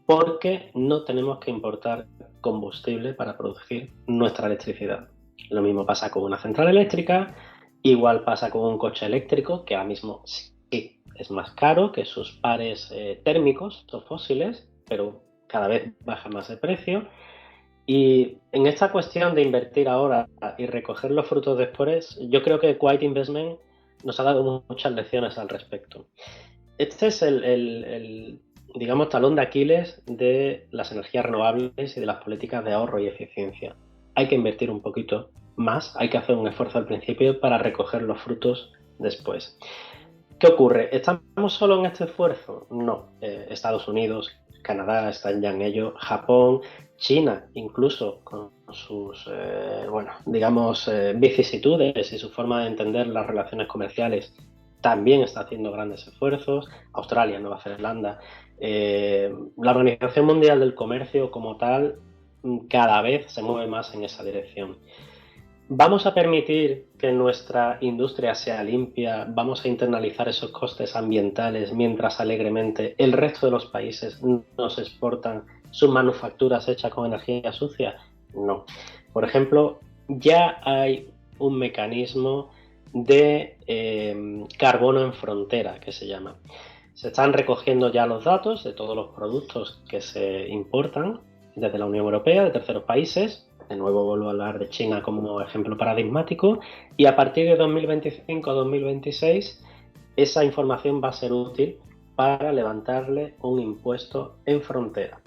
S3: porque no tenemos que importar combustible para producir nuestra electricidad. Lo mismo pasa con una central eléctrica, igual pasa con un coche eléctrico, que ahora mismo sí es más caro que sus pares térmicos o fósiles, pero cada vez baja más de precio. Y en esta cuestión de invertir ahora y recoger los frutos después, yo creo que Quiet Investment nos ha dado muchas lecciones al respecto. Este es digamos, talón de Aquiles de las energías renovables y de las políticas de ahorro y eficiencia. Hay que invertir un poquito más, hay que hacer un esfuerzo al principio para recoger los frutos después. ¿Qué ocurre? ¿Estamos solo en este esfuerzo? No. Estados Unidos, Canadá están ya en ello, Japón, China, incluso con sus, vicisitudes y su forma de entender las relaciones comerciales, también está haciendo grandes esfuerzos. Australia, Nueva Zelanda. La Organización Mundial del Comercio como tal cada vez se mueve más en esa dirección. ¿Vamos a permitir que nuestra industria sea limpia? ¿Vamos a internalizar esos costes ambientales mientras alegremente el resto de los países nos exportan sus manufacturas hechas con energía sucia? No. Por ejemplo, ya hay un mecanismo de carbono en frontera, que se llama. Se están recogiendo ya los datos de todos los productos que se importan desde la Unión Europea, de terceros países. De nuevo vuelvo a hablar de China como ejemplo paradigmático, y a partir de 2025 a 2026 esa información va a ser útil para levantarle un impuesto en frontera.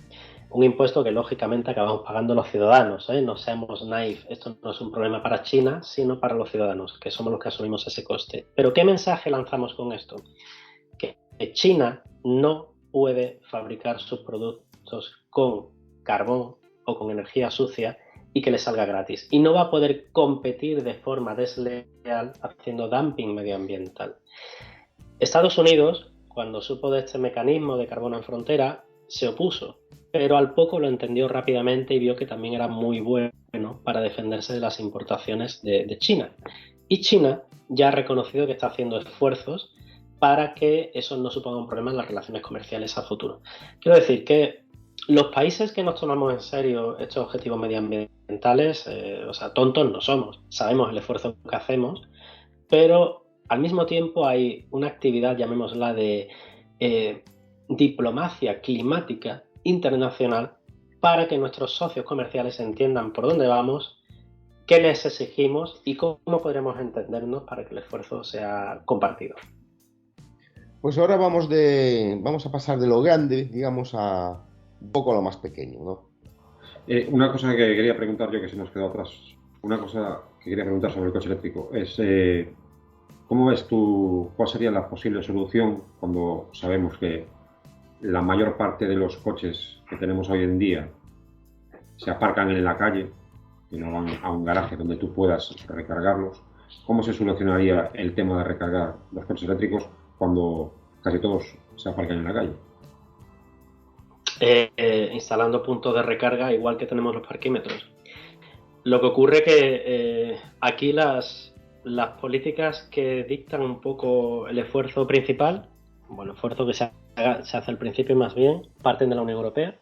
S3: Un impuesto que lógicamente acabamos pagando los ciudadanos, ¿eh? No seamos naif, esto no es un problema para China, sino para los ciudadanos, que somos los que asumimos ese coste. Pero ¿qué mensaje lanzamos con esto? Que China no puede fabricar sus productos con carbón o con energía sucia y que le salga gratis. Y no va a poder competir de forma desleal haciendo dumping medioambiental. Estados Unidos, cuando supo de este mecanismo de carbono en frontera, se opuso, pero al poco lo entendió rápidamente y vio que también era muy bueno para defenderse de las importaciones de China. Y China ya ha reconocido que está haciendo esfuerzos para que eso no suponga un problema en las relaciones comerciales a futuro. Quiero decir que los países que nos tomamos en serio estos objetivos medioambientales, tontos no somos, sabemos el esfuerzo que hacemos, pero al mismo tiempo hay una actividad, llamémosla, de diplomacia climática internacional para que nuestros socios comerciales entiendan por dónde vamos, qué les exigimos y cómo podremos entendernos para que el esfuerzo sea compartido.
S1: Pues ahora vamos a pasar de lo grande, digamos, a un poco a lo más pequeño, ¿no?
S2: Una cosa que quería preguntar yo, que se nos quedó atrás, una cosa que quería preguntar sobre el coche eléctrico es ¿cómo ves tú cuál sería la posible solución cuando sabemos que la mayor parte de los coches que tenemos hoy en día se aparcan en la calle y no van a un garaje donde tú puedas recargarlos, ¿cómo se solucionaría el tema de recargar los coches eléctricos cuando casi todos se aparcan en la calle?
S3: Instalando puntos de recarga igual que tenemos los parquímetros. Lo que ocurre que aquí las políticas que dictan un poco el esfuerzo principal, bueno, el esfuerzo que se hace al principio más bien, parten de la Unión Europea,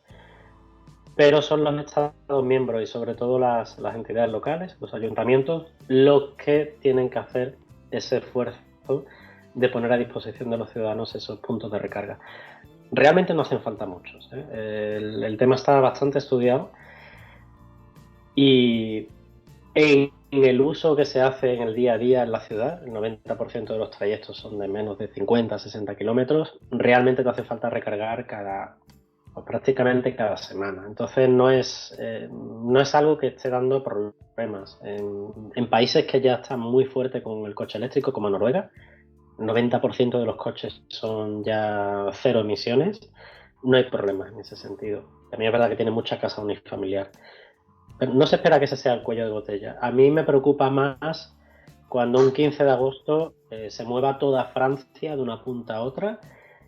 S3: pero son los Estados miembros y sobre todo las entidades locales, los ayuntamientos, los que tienen que hacer ese esfuerzo de poner a disposición de los ciudadanos esos puntos de recarga. Realmente no hacen falta muchos, ¿eh? El tema está bastante estudiado y en el uso que se hace en el día a día en la ciudad, el 90% de los trayectos son de menos de 50 a 60 kilómetros, realmente te hace falta recargar prácticamente cada semana. Entonces no es algo que esté dando problemas. En países que ya están muy fuertes con el coche eléctrico, como Noruega, el 90% de los coches son ya cero emisiones, no hay problemas en ese sentido. A mí es verdad que tiene mucha casa unifamiliar. Pero no se espera que ese sea el cuello de botella. A mí me preocupa más cuando un 15 de agosto se mueva toda Francia de una punta a otra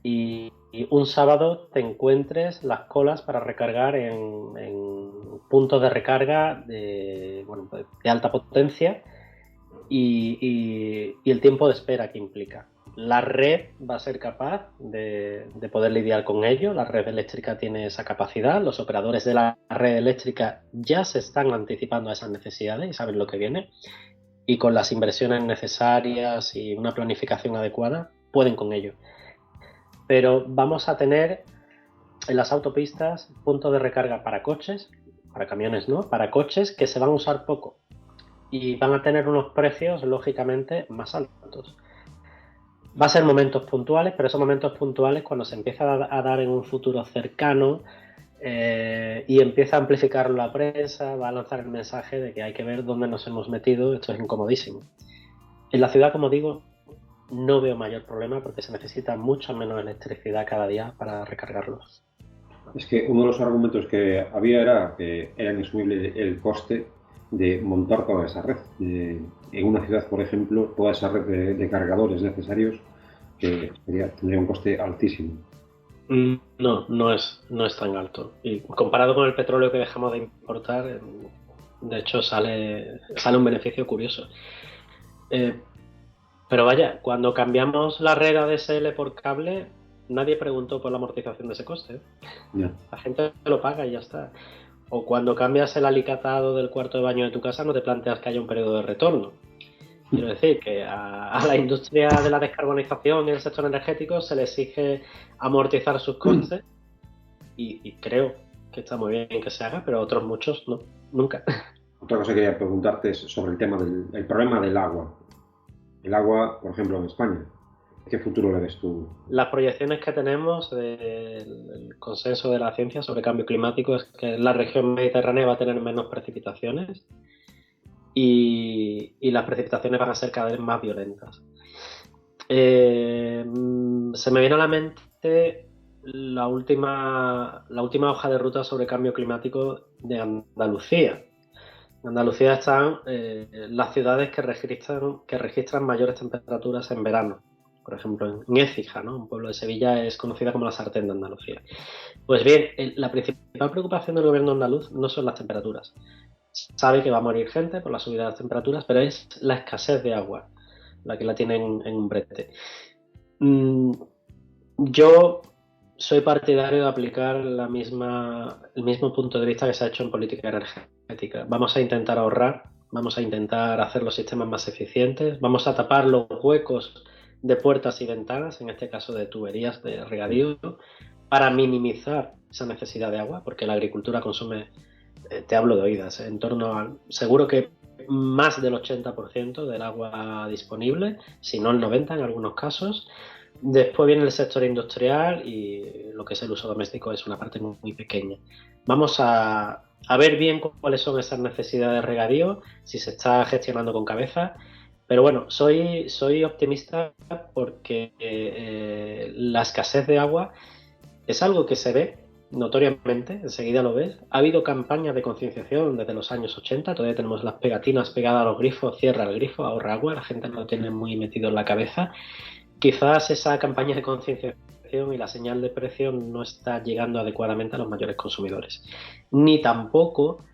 S3: y un sábado te encuentres las colas para recargar en puntos de recarga de alta potencia y el tiempo de espera que implica. La red va a ser capaz de poder lidiar con ello. La red eléctrica tiene esa capacidad. Los operadores de la red eléctrica ya se están anticipando a esas necesidades y saben lo que viene. Y con las inversiones necesarias y una planificación adecuada, pueden con ello. Pero vamos a tener en las autopistas puntos de recarga para coches, para camiones no, para coches que se van a usar poco. Y van a tener unos precios, lógicamente, más altos. Va a ser momentos puntuales, pero esos momentos puntuales cuando se empieza a dar en un futuro cercano y empieza a amplificar la prensa, va a lanzar el mensaje de que hay que ver dónde nos hemos metido, esto es incomodísimo. En la ciudad, como digo, no veo mayor problema porque se necesita mucha menos electricidad cada día para recargarlos.
S2: Es que uno de los argumentos que había era que era inasumible el coste de montar toda esa red. En una ciudad, por ejemplo, toda esa red de cargadores necesarios que tendría un coste altísimo.
S3: No es tan alto. Y comparado con el petróleo que dejamos de importar, de hecho sale un beneficio curioso. Pero vaya, cuando cambiamos la red ADSL por cable, nadie preguntó por la amortización de ese coste.
S2: Yeah.
S3: La gente lo paga y ya está. O cuando cambias el alicatado del cuarto de baño de tu casa, no te planteas que haya un periodo de retorno. Quiero decir que a la industria de la descarbonización y el sector energético se le exige amortizar sus costes y creo que está muy bien que se haga, pero otros muchos no, nunca.
S2: Otra cosa que quería preguntarte es sobre el tema del problema del agua. El agua, por ejemplo, en España. ¿Qué futuro le ves tú?
S3: Las proyecciones que tenemos del consenso de la ciencia sobre cambio climático es que la región mediterránea va a tener menos precipitaciones y las precipitaciones van a ser cada vez más violentas. Se me viene a la mente la última hoja de ruta sobre cambio climático de Andalucía. En Andalucía están las ciudades que registran mayores temperaturas en verano. Por ejemplo, en Écija, ¿no? Un pueblo de Sevilla es conocida como la sartén de Andalucía. Pues bien, la principal preocupación del gobierno andaluz no son las temperaturas. Sabe que va a morir gente por la subida de las temperaturas, pero es la escasez de agua la que la tienen en un brete. Yo soy partidario de aplicar el mismo punto de vista que se ha hecho en política energética. Vamos a intentar ahorrar, vamos a intentar hacer los sistemas más eficientes, vamos a tapar los huecos de puertas y ventanas, en este caso de tuberías de regadío, para minimizar esa necesidad de agua, porque la agricultura consume, te hablo de oídas, en torno a, seguro que más del 80% del agua disponible, si no el 90% en algunos casos. Después viene el sector industrial y lo que es el uso doméstico es una parte muy, muy pequeña. Vamos a ver bien cuáles son esas necesidades de regadío, si se está gestionando con cabeza. Pero bueno, soy optimista porque la escasez de agua Es algo que se ve notoriamente, enseguida lo ves. Ha habido campañas de concienciación desde los años 80, todavía tenemos las pegatinas pegadas a los grifos, cierra el grifo, ahorra agua, la gente no lo tiene muy metido en la cabeza. Quizás esa campaña de concienciación y la señal de precio no está llegando adecuadamente a los mayores consumidores. Ni tampoco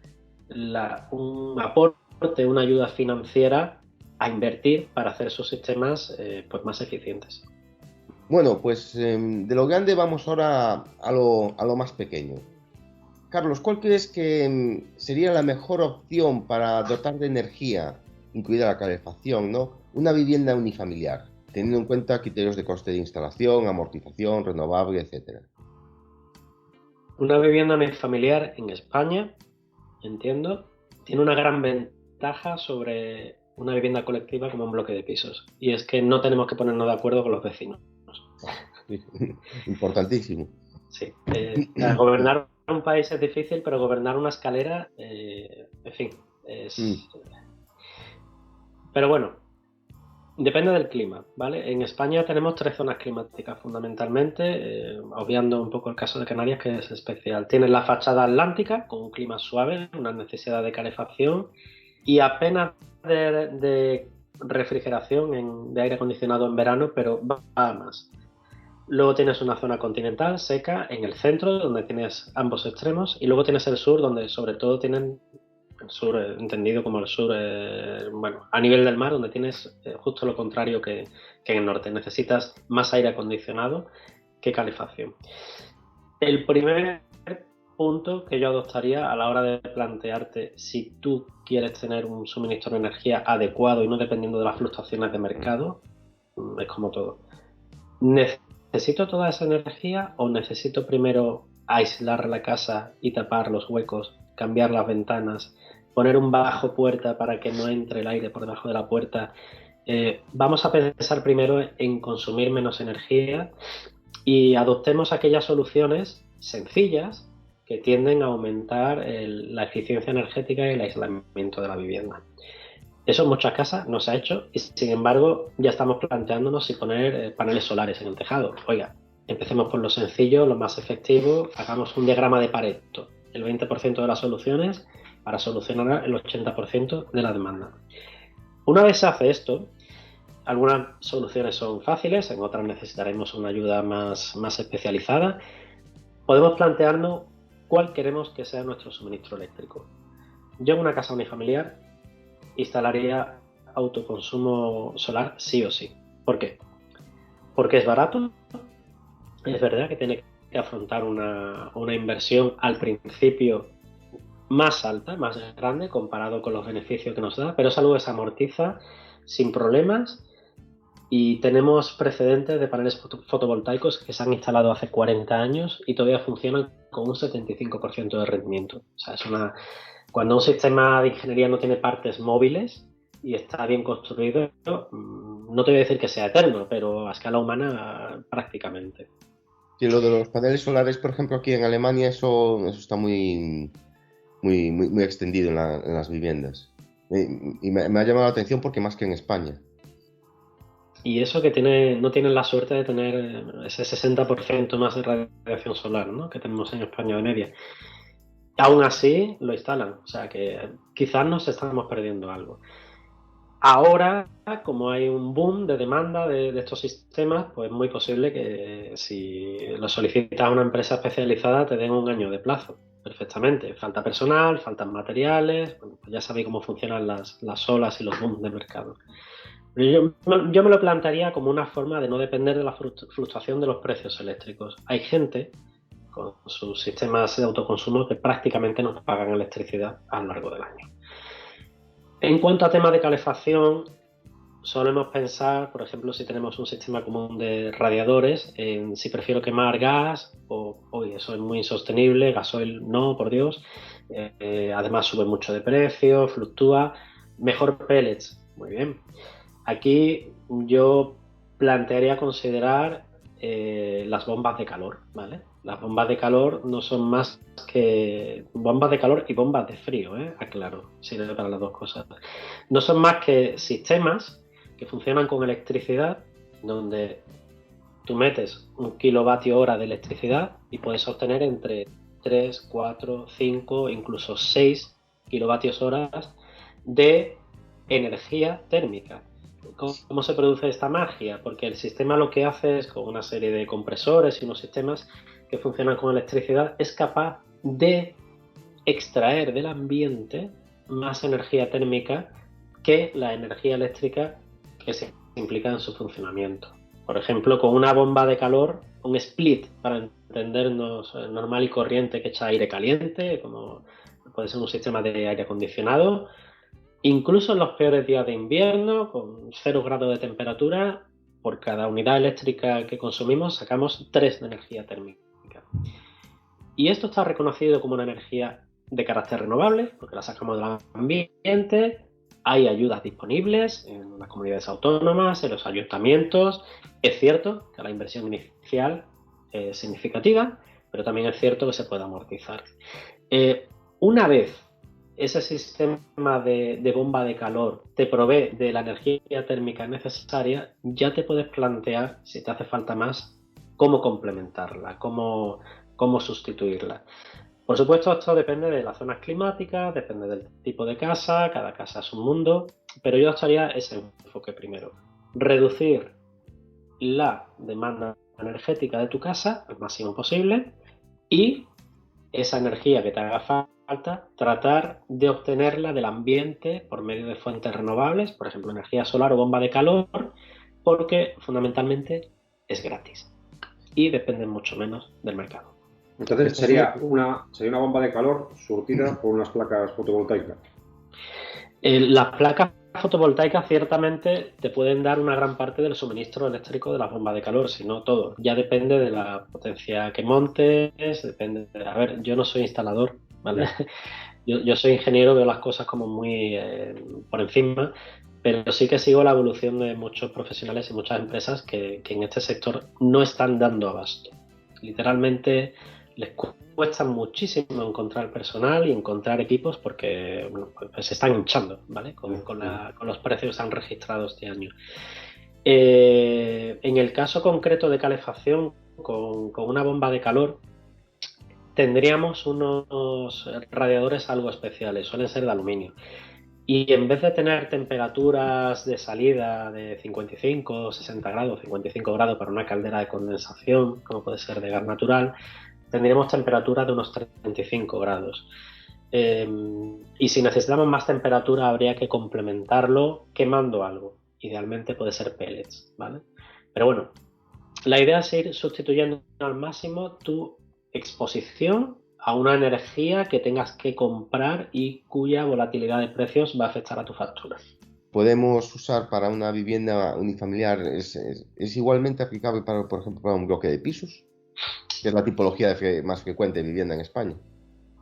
S3: un aporte, una ayuda financiera a invertir para hacer sus sistemas pues más eficientes.
S1: Bueno, pues de lo grande vamos ahora a lo más pequeño. Carlos, ¿cuál crees que sería la mejor opción para dotar de energía, incluida la calefacción, ¿no? Una vivienda unifamiliar, teniendo en cuenta criterios de coste de instalación, amortización, renovable, etcétera?
S3: Una vivienda unifamiliar en España, entiendo, tiene una gran ventaja sobre una vivienda colectiva como un bloque de pisos. Y es que no tenemos que ponernos de acuerdo con los vecinos.
S1: Importantísimo.
S3: Sí. Gobernar un país es difícil, pero gobernar una escalera, en fin, es... Pero bueno, depende del clima, ¿vale? En España tenemos 3 zonas climáticas fundamentalmente, obviando un poco el caso de Canarias, que es especial. Tienes la fachada atlántica, con un clima suave, una necesidad de calefacción y apenas de refrigeración de aire acondicionado en verano, pero va a más. Luego tienes una zona continental, seca, en el centro, donde tienes ambos extremos, y luego tienes el sur, donde sobre todo tienen el sur, entendido como el sur, bueno, a nivel del mar, donde tienes justo lo contrario que en el norte. Necesitas más aire acondicionado que calefacción. El primer punto que yo adoptaría a la hora de plantearte si tú quieres tener un suministro de energía adecuado y no dependiendo de las fluctuaciones de mercado, es como todo. ¿Necesito toda esa energía o necesito primero aislar la casa y tapar los huecos, cambiar las ventanas, poner un bajo puerta para que no entre el aire por debajo de la puerta? Vamos a pensar primero en consumir menos energía y adoptemos aquellas soluciones sencillas que tienden a aumentar la eficiencia energética y el aislamiento de la vivienda. Eso en muchas casas no se ha hecho y sin embargo ya estamos planteándonos si poner paneles solares en el tejado. Oiga, empecemos por lo sencillo, lo más efectivo, hagamos un diagrama de Pareto, el 20% de las soluciones para solucionar el 80% de la demanda. Una vez se hace esto, algunas soluciones son fáciles, en otras necesitaremos una ayuda más especializada. Podemos plantearnos cuál queremos que sea nuestro suministro eléctrico. Yo en una casa unifamiliar instalaría autoconsumo solar sí o sí. ¿Por qué? Porque es barato. Es verdad que tiene que afrontar una inversión al principio más alta, más grande comparado con los beneficios que nos da, pero es algo que se amortiza sin problemas y tenemos precedentes de paneles fotovoltaicos que se han instalado hace 40 años y todavía funcionan con un 75% de rendimiento. O sea, cuando un sistema de ingeniería no tiene partes móviles y está bien construido, no te voy a decir que sea eterno, pero a escala humana prácticamente.
S1: Sí, lo de los paneles solares, por ejemplo, aquí en Alemania, eso está muy extendido en las viviendas. Y me ha llamado la atención porque más que en España.
S3: Y eso que no tienen la suerte de tener ese 60% más de radiación solar, ¿no?, que tenemos en España de media. Aún así lo instalan, o sea que quizás nos estamos perdiendo algo. Ahora, como hay un boom de demanda de estos sistemas, pues es muy posible que si lo solicitas a una empresa especializada te den un año de plazo, perfectamente. Falta personal, faltan materiales, bueno, pues ya sabéis cómo funcionan las olas y los booms de mercado. Yo me lo plantearía como una forma de no depender de la fluctuación de los precios eléctricos. Hay gente con sus sistemas de autoconsumo que prácticamente no pagan electricidad a lo largo del año. En cuanto a temas de calefacción, solemos pensar, por ejemplo, si tenemos un sistema común de radiadores, en si prefiero quemar gas o, oye, eso es muy insostenible, gasoil no, por Dios, además sube mucho de precio, fluctúa, mejor pellets, muy bien. Aquí yo plantearía considerar las bombas de calor, ¿vale? Las bombas de calor no son más que bombas de calor y bombas de frío, aclaro, sirve para las dos cosas. No son más que sistemas que funcionan con electricidad, donde tú metes 1 kilovatio hora de electricidad y puedes obtener entre 3, 4, 5, incluso 6 kilovatios horas de energía térmica. ¿Cómo se produce esta magia? Porque el sistema lo que hace es, con una serie de compresores y unos sistemas que funcionan con electricidad, es capaz de extraer del ambiente más energía térmica que la energía eléctrica que se implica en su funcionamiento. Por ejemplo, con una bomba de calor, un split, para entendernos, normal y corriente, que echa aire caliente, como puede ser un sistema de aire acondicionado, incluso en los peores días de invierno, con 0 grados de temperatura, por cada unidad eléctrica que consumimos sacamos 3 de energía térmica. Y esto está reconocido como una energía de carácter renovable, porque la sacamos del ambiente, hay ayudas disponibles en las comunidades autónomas, en los ayuntamientos. Es cierto que la inversión inicial es significativa, pero también es cierto que se puede amortizar. Una vez ese sistema de bomba de calor te provee de la energía térmica necesaria, ya te puedes plantear, si te hace falta más, cómo complementarla, cómo sustituirla. Por supuesto, esto depende de las zonas climáticas, depende del tipo de casa, cada casa es un mundo, pero yo estaría ese enfoque primero. Reducir la demanda energética de tu casa al máximo posible y esa energía que te haga falta, tratar de obtenerla del ambiente por medio de fuentes renovables, por ejemplo, energía solar o bomba de calor, porque fundamentalmente es gratis y depende mucho menos del mercado.
S2: Entonces sería una bomba de calor surtida por unas placas fotovoltaicas.
S3: Las placas fotovoltaicas ciertamente te pueden dar una gran parte del suministro eléctrico de las bombas de calor, si no todo. Ya depende de la potencia que montes, depende de... A ver, yo no soy instalador, ¿vale? Yo soy ingeniero, veo las cosas como muy por encima, pero sí que sigo la evolución de muchos profesionales y muchas empresas que en este sector no están dando abasto. Literalmente les cuesta muchísimo encontrar personal y encontrar equipos porque pues se están hinchando, ¿vale? Con los precios que se han registrado este año. En el caso concreto de calefacción con una bomba de calor, tendríamos unos radiadores algo especiales, suelen ser de aluminio. Y en vez de tener temperaturas de salida de 55 o 60 grados, 55 grados para una caldera de condensación, como puede ser de gas natural, tendríamos temperaturas de unos 35 grados. Y si necesitamos más temperatura, habría que complementarlo quemando algo. Idealmente puede ser pellets, ¿vale? Pero bueno, la idea es ir sustituyendo al máximo tu exposición a una energía que tengas que comprar y cuya volatilidad de precios va a afectar a tu factura.
S1: ¿Podemos usar para una vivienda unifamiliar? ¿Es igualmente aplicable, para, por ejemplo, para un bloque de pisos? Que es la tipología más frecuente de vivienda en España.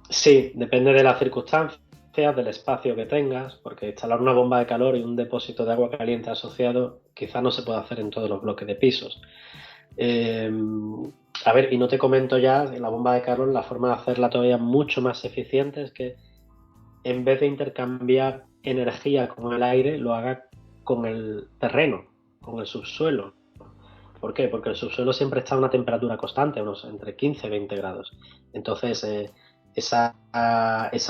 S3: Sí, depende de las circunstancias, del espacio que tengas, porque instalar una bomba de calor y un depósito de agua caliente asociado quizá no se puede hacer en todos los bloques de pisos. A ver, y no te comento ya en la bomba de calor, la forma de hacerla todavía mucho más eficiente es que en vez de intercambiar energía con el aire, lo haga con el terreno, con el subsuelo. ¿Por qué? Porque el subsuelo siempre está a una temperatura constante, unos entre 15 y 20 grados. Entonces, esa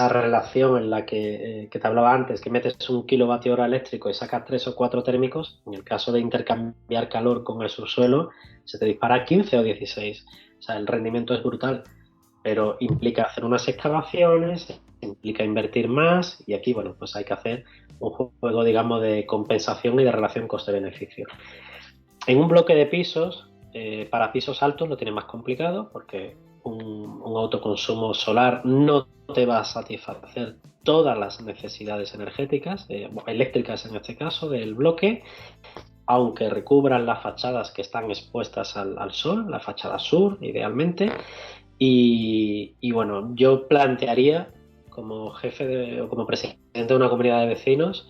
S3: relación en la que te hablaba antes, que metes 1 kilovatio hora eléctrico y sacas 3 o 4 térmicos, en el caso de intercambiar calor con el subsuelo, se te dispara a 15 o 16. O sea, el rendimiento es brutal, pero implica hacer unas excavaciones, implica invertir más, y aquí, bueno, pues hay que hacer un juego, digamos, de compensación y de relación coste-beneficio. En un bloque de pisos, para pisos altos lo tiene más complicado porque un autoconsumo solar no te va a satisfacer todas las necesidades energéticas, eléctricas en este caso, del bloque, aunque recubran las fachadas que están expuestas al sol, la fachada sur idealmente. Y bueno, yo plantearía como jefe o como presidente de una comunidad de vecinos,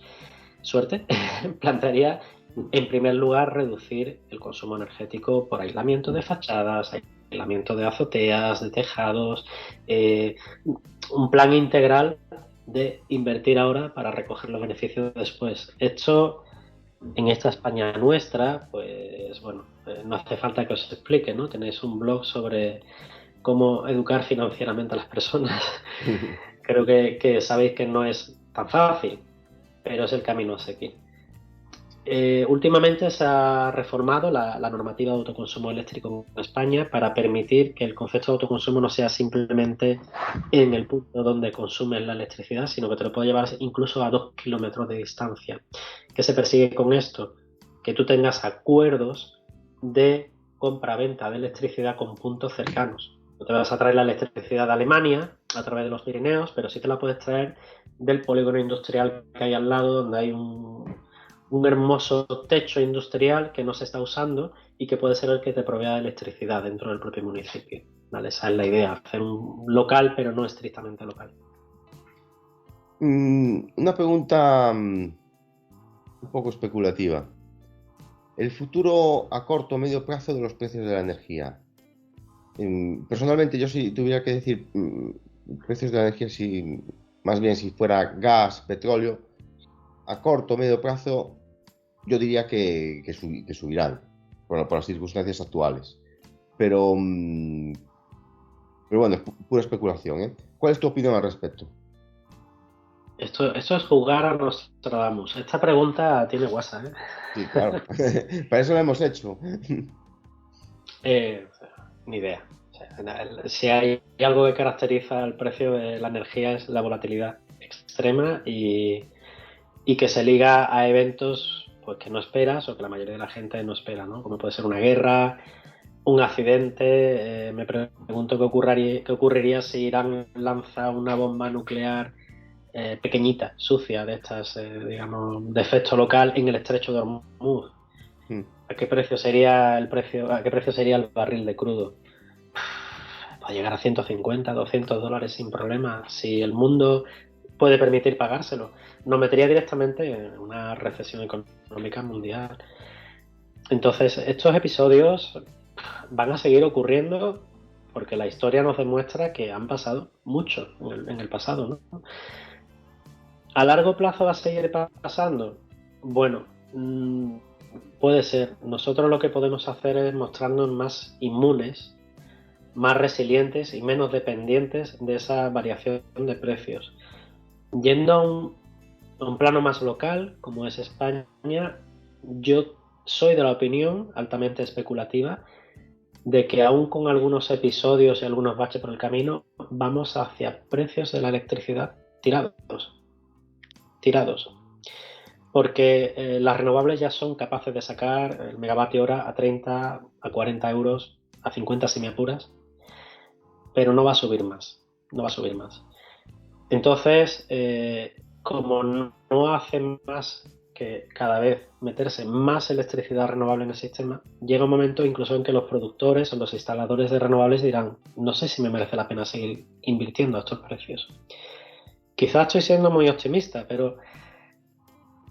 S3: suerte, plantearía en primer lugar reducir el consumo energético por aislamiento de fachadas, aislamiento de azoteas, de tejados, un plan integral de invertir ahora para recoger los beneficios después. Esto En esta España nuestra, pues bueno, no hace falta que os explique, ¿no? Tenéis un blog sobre cómo educar financieramente a las personas. Creo que sabéis que no es tan fácil, pero es el camino a seguir. Últimamente se ha reformado la normativa de autoconsumo eléctrico en España para permitir que el concepto de autoconsumo no sea simplemente en el punto donde consumes la electricidad, sino que te lo puede llevar incluso a 2 kilómetros de distancia. ¿Qué se persigue con esto? Que tú tengas acuerdos de compra-venta de electricidad con puntos cercanos. No te vas a traer la electricidad de Alemania a través de los Pirineos, pero sí te la puedes traer del polígono industrial que hay al lado, donde hay un hermoso techo industrial que no se está usando y que puede ser el que te provea de electricidad dentro del propio municipio. ¿Vale? Esa es la idea, hacer un local, pero no estrictamente local.
S1: Una pregunta un poco especulativa. El futuro a corto o medio plazo de los precios de la energía. Personalmente, yo si tuviera que decir precios de la energía, si más bien si fuera gas, petróleo, a corto o medio plazo, yo diría que subirán por las circunstancias actuales. Pero bueno, es pura especulación, ¿eh? ¿Cuál es tu opinión al respecto?
S3: Esto es jugar a Nostradamus. Esta pregunta tiene WhatsApp, ¿eh?
S1: Sí, claro. Para eso lo hemos hecho.
S3: Ni idea. O sea, si hay algo que caracteriza el precio de la energía es la volatilidad extrema y que se liga a eventos pues, que no esperas o que la mayoría de la gente no espera, ¿no? Como puede ser una guerra, un accidente. Me pregunto qué ocurriría si Irán lanza una bomba nuclear pequeñita, sucia, de estas, digamos, de efecto local en el estrecho de Hormuz. ¿A qué precio sería el barril de crudo? Puede llegar a 150, $200 sin problema. Si el mundo puede permitir pagárselo, nos metería directamente en una recesión económica mundial. Entonces, estos episodios van a seguir ocurriendo porque la historia nos demuestra que han pasado mucho en el pasado, ¿no? ¿A largo plazo va a seguir pasando? Bueno, puede ser. Nosotros lo que podemos hacer es mostrarnos más inmunes, más resilientes y menos dependientes de esa variación de precios. Yendo a un plano más local, como es España, yo soy de la opinión, altamente especulativa, de que aún con algunos episodios y algunos baches por el camino, vamos hacia precios de la electricidad tirados. Porque las renovables ya son capaces de sacar el megavatio hora a 30, a 40 euros, a 50 si me apuras, pero no va a subir más. Entonces, como no hacen más que cada vez meterse más electricidad renovable en el sistema, llega un momento incluso en que los productores o los instaladores de renovables dirán, no sé si me merece la pena seguir invirtiendo a estos precios. Quizás estoy siendo muy optimista, pero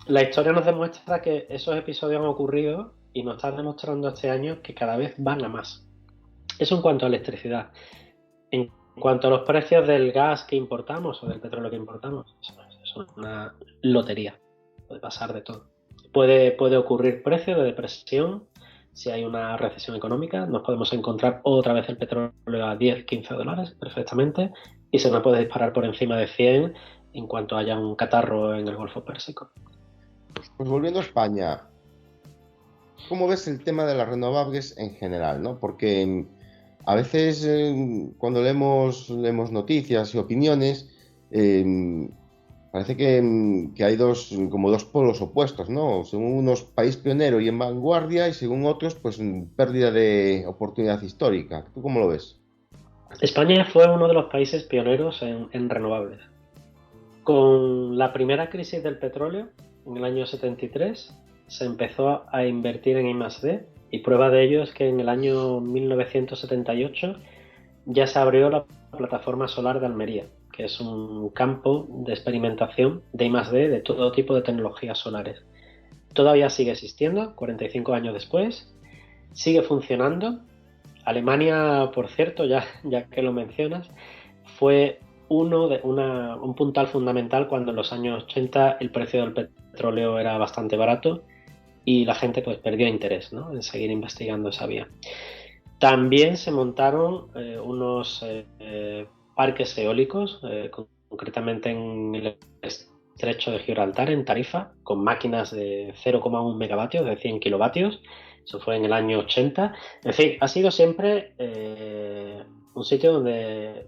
S3: la historia nos demuestra que esos episodios han ocurrido y nos están demostrando este año que cada vez van a más. Eso en cuanto a electricidad. En cuanto a los precios del gas que importamos o del petróleo que importamos, es una lotería. Puede pasar de todo. Puede ocurrir precio de depresión. Si hay una recesión económica, nos podemos encontrar otra vez el petróleo a 10, 15 dólares perfectamente y se nos puede disparar por encima de 100 en cuanto haya un catarro en el Golfo Pérsico.
S1: Pues volviendo a España, ¿cómo ves el tema de las renovables en general, ¿no? Porque a veces cuando leemos noticias y opiniones, parece que hay dos polos opuestos, ¿no? Según unos, país pionero y en vanguardia, y según otros, pues pérdida de oportunidad histórica. ¿Tú cómo lo ves?
S3: España fue uno de los países pioneros en renovables. Con la primera crisis del petróleo, en el año 73, se empezó a invertir en I+D, y prueba de ello es que en el año 1978 ya se abrió la plataforma solar de Almería, que es un campo de experimentación de I+D de todo tipo de tecnologías solares. Todavía sigue existiendo, 45 años después, sigue funcionando. Alemania, por cierto, ya que lo mencionas, fue un puntal fundamental cuando en los años 80 el precio del petróleo era bastante barato y la gente pues perdió interés, ¿no?, en seguir investigando esa vía. También se montaron unos parques eólicos, concretamente en el estrecho de Gibraltar, en Tarifa, con máquinas de 0,1 megavatios, de 100 kilovatios. Eso fue en el año 80. En fin, ha sido siempre un sitio donde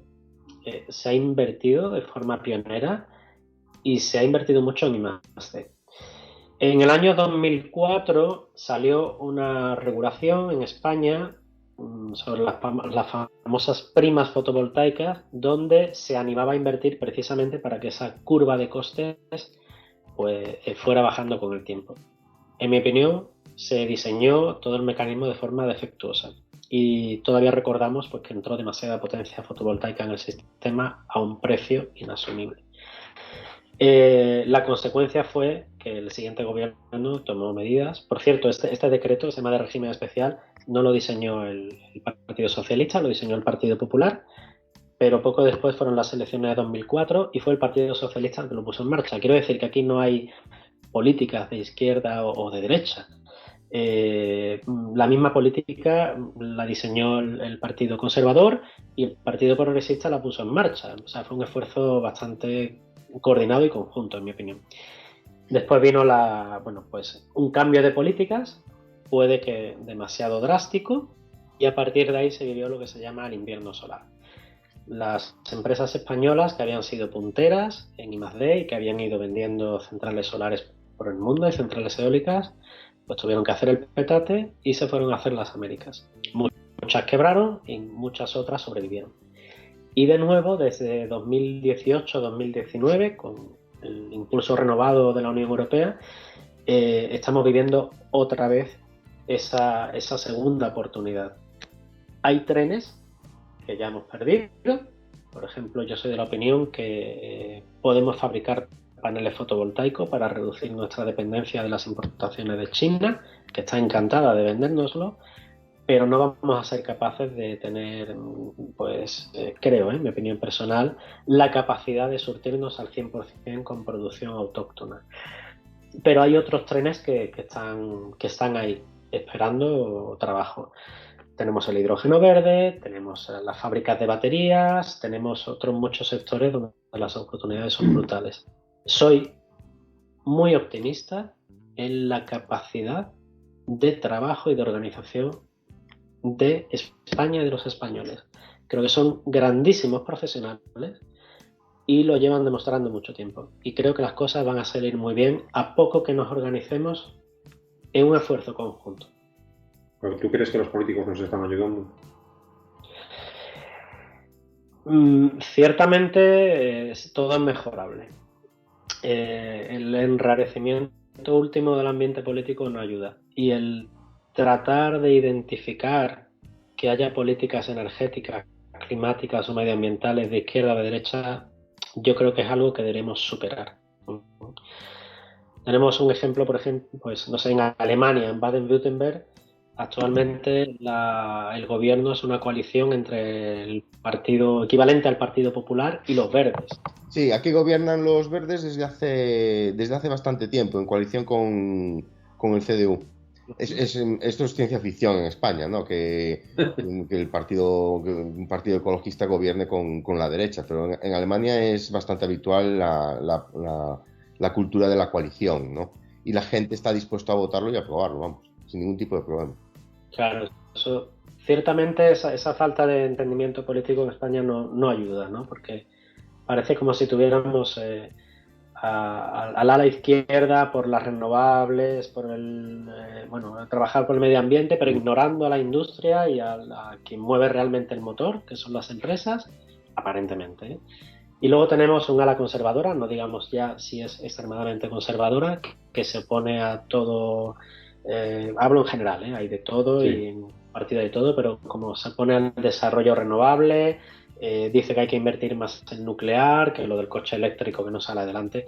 S3: se ha invertido de forma pionera y se ha invertido mucho en I+D. En el año 2004 salió una regulación en España sobre las famosas primas fotovoltaicas, donde se animaba a invertir precisamente para que esa curva de costes pues fuera bajando con el tiempo. En mi opinión, se diseñó todo el mecanismo de forma defectuosa y todavía recordamos pues, que entró demasiada potencia fotovoltaica en el sistema a un precio inasumible. La consecuencia fue que el siguiente gobierno tomó medidas. Por cierto, este decreto, el sistema de régimen especial, no lo diseñó el Partido Socialista, lo diseñó el Partido Popular, pero poco después fueron las elecciones de 2004 y fue el Partido Socialista el que lo puso en marcha. Quiero decir que aquí no hay políticas de izquierda o de derecha. La misma política la diseñó el Partido Conservador y el Partido Progresista la puso en marcha. O sea, fue un esfuerzo bastante coordinado y conjunto, en mi opinión. Después vino pues un cambio de políticas, puede que demasiado drástico, y a partir de ahí se vivió lo que se llama el invierno solar. Las empresas españolas que habían sido punteras en I+D y que habían ido vendiendo centrales solares por el mundo y centrales eólicas, pues tuvieron que hacer el petate y se fueron a hacer las Américas. Muchas quebraron y muchas otras sobrevivieron. Y de nuevo, desde 2018-2019, con el impulso renovado de la Unión Europea, estamos viviendo otra vez esa segunda oportunidad. Hay trenes que ya hemos perdido. Por ejemplo, yo soy de la opinión que podemos fabricar paneles fotovoltaicos para reducir nuestra dependencia de las importaciones de China, que está encantada de vendérnoslo, pero no vamos a ser capaces de tener, pues creo, en mi opinión personal, la capacidad de surtirnos al 100% con producción autóctona. Pero hay otros trenes que están ahí, esperando trabajo. Tenemos el hidrógeno verde, tenemos las fábricas de baterías, tenemos otros muchos sectores donde las oportunidades son brutales. Soy muy optimista en la capacidad de trabajo y de organización de España y de los españoles. Creo que son grandísimos profesionales y lo llevan demostrando mucho tiempo. Y creo que las cosas van a salir muy bien a poco que nos organicemos en un esfuerzo conjunto.
S2: ¿Pero tú crees que los políticos nos están ayudando?
S3: Ciertamente todo es mejorable. El enrarecimiento último del ambiente político no ayuda. Y el tratar de identificar que haya políticas energéticas, climáticas o medioambientales de izquierda o de derecha, yo creo que es algo que debemos superar. Tenemos un ejemplo, por ejemplo, pues no sé, en Alemania, en Baden-Württemberg, actualmente el gobierno es una coalición entre el partido equivalente al Partido Popular y los Verdes.
S1: Sí, aquí gobiernan los Verdes desde hace bastante tiempo, en coalición con el CDU. Esto es ciencia ficción en España, ¿no? Que un partido ecologista gobierne con la derecha, pero en Alemania es bastante habitual la cultura de la coalición, ¿no? Y la gente está dispuesta a votarlo y a aprobarlo, vamos, sin ningún tipo de problema.
S3: Claro, ciertamente esa falta de entendimiento político en España no ayuda, ¿no? Porque parece como si tuviéramos al ala izquierda por las renovables, por trabajar por el medio ambiente, pero ignorando a la industria y a quien mueve realmente el motor, que son las empresas, aparentemente. Y luego tenemos un ala conservadora, no digamos ya si es extremadamente conservadora, que se opone a todo. Hablo en general, hay de todo, sí. Y partido de todo, pero como se opone al desarrollo renovable, dice que hay que invertir más en nuclear, que lo del coche eléctrico que no sale adelante.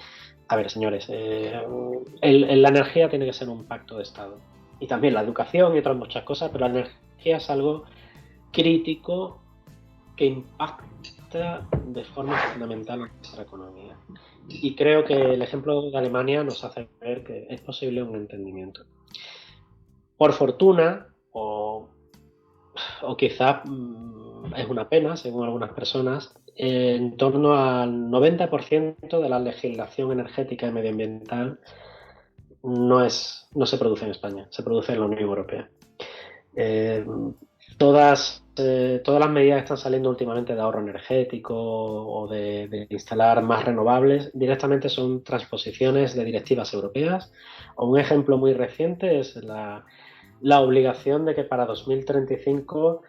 S3: A ver, señores, la energía tiene que ser un pacto de Estado. Y también la educación y otras muchas cosas, pero la energía es algo crítico que impacta de forma fundamental en nuestra economía. Y creo que el ejemplo de Alemania nos hace ver que es posible un entendimiento. Por fortuna, o quizás es una pena, según algunas personas, en torno al 90% de la legislación energética y medioambiental no se produce en España, se produce en la Unión Europea. Todas las medidas que están saliendo últimamente de ahorro energético o de instalar más renovables directamente son transposiciones de directivas europeas. O un ejemplo muy reciente es la obligación de que para 2035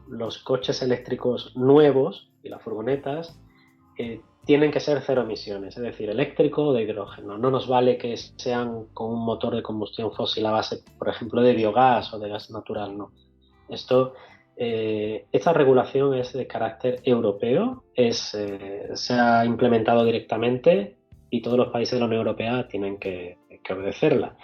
S3: los coches eléctricos nuevos y las furgonetas tienen que ser cero emisiones, es decir, eléctrico o de hidrógeno. No nos vale que sean con un motor de combustión fósil a base, por ejemplo, de biogás o de gas natural, no. Esta regulación es de carácter europeo, se ha implementado directamente y todos los países de la Unión Europea tienen que obedecerla.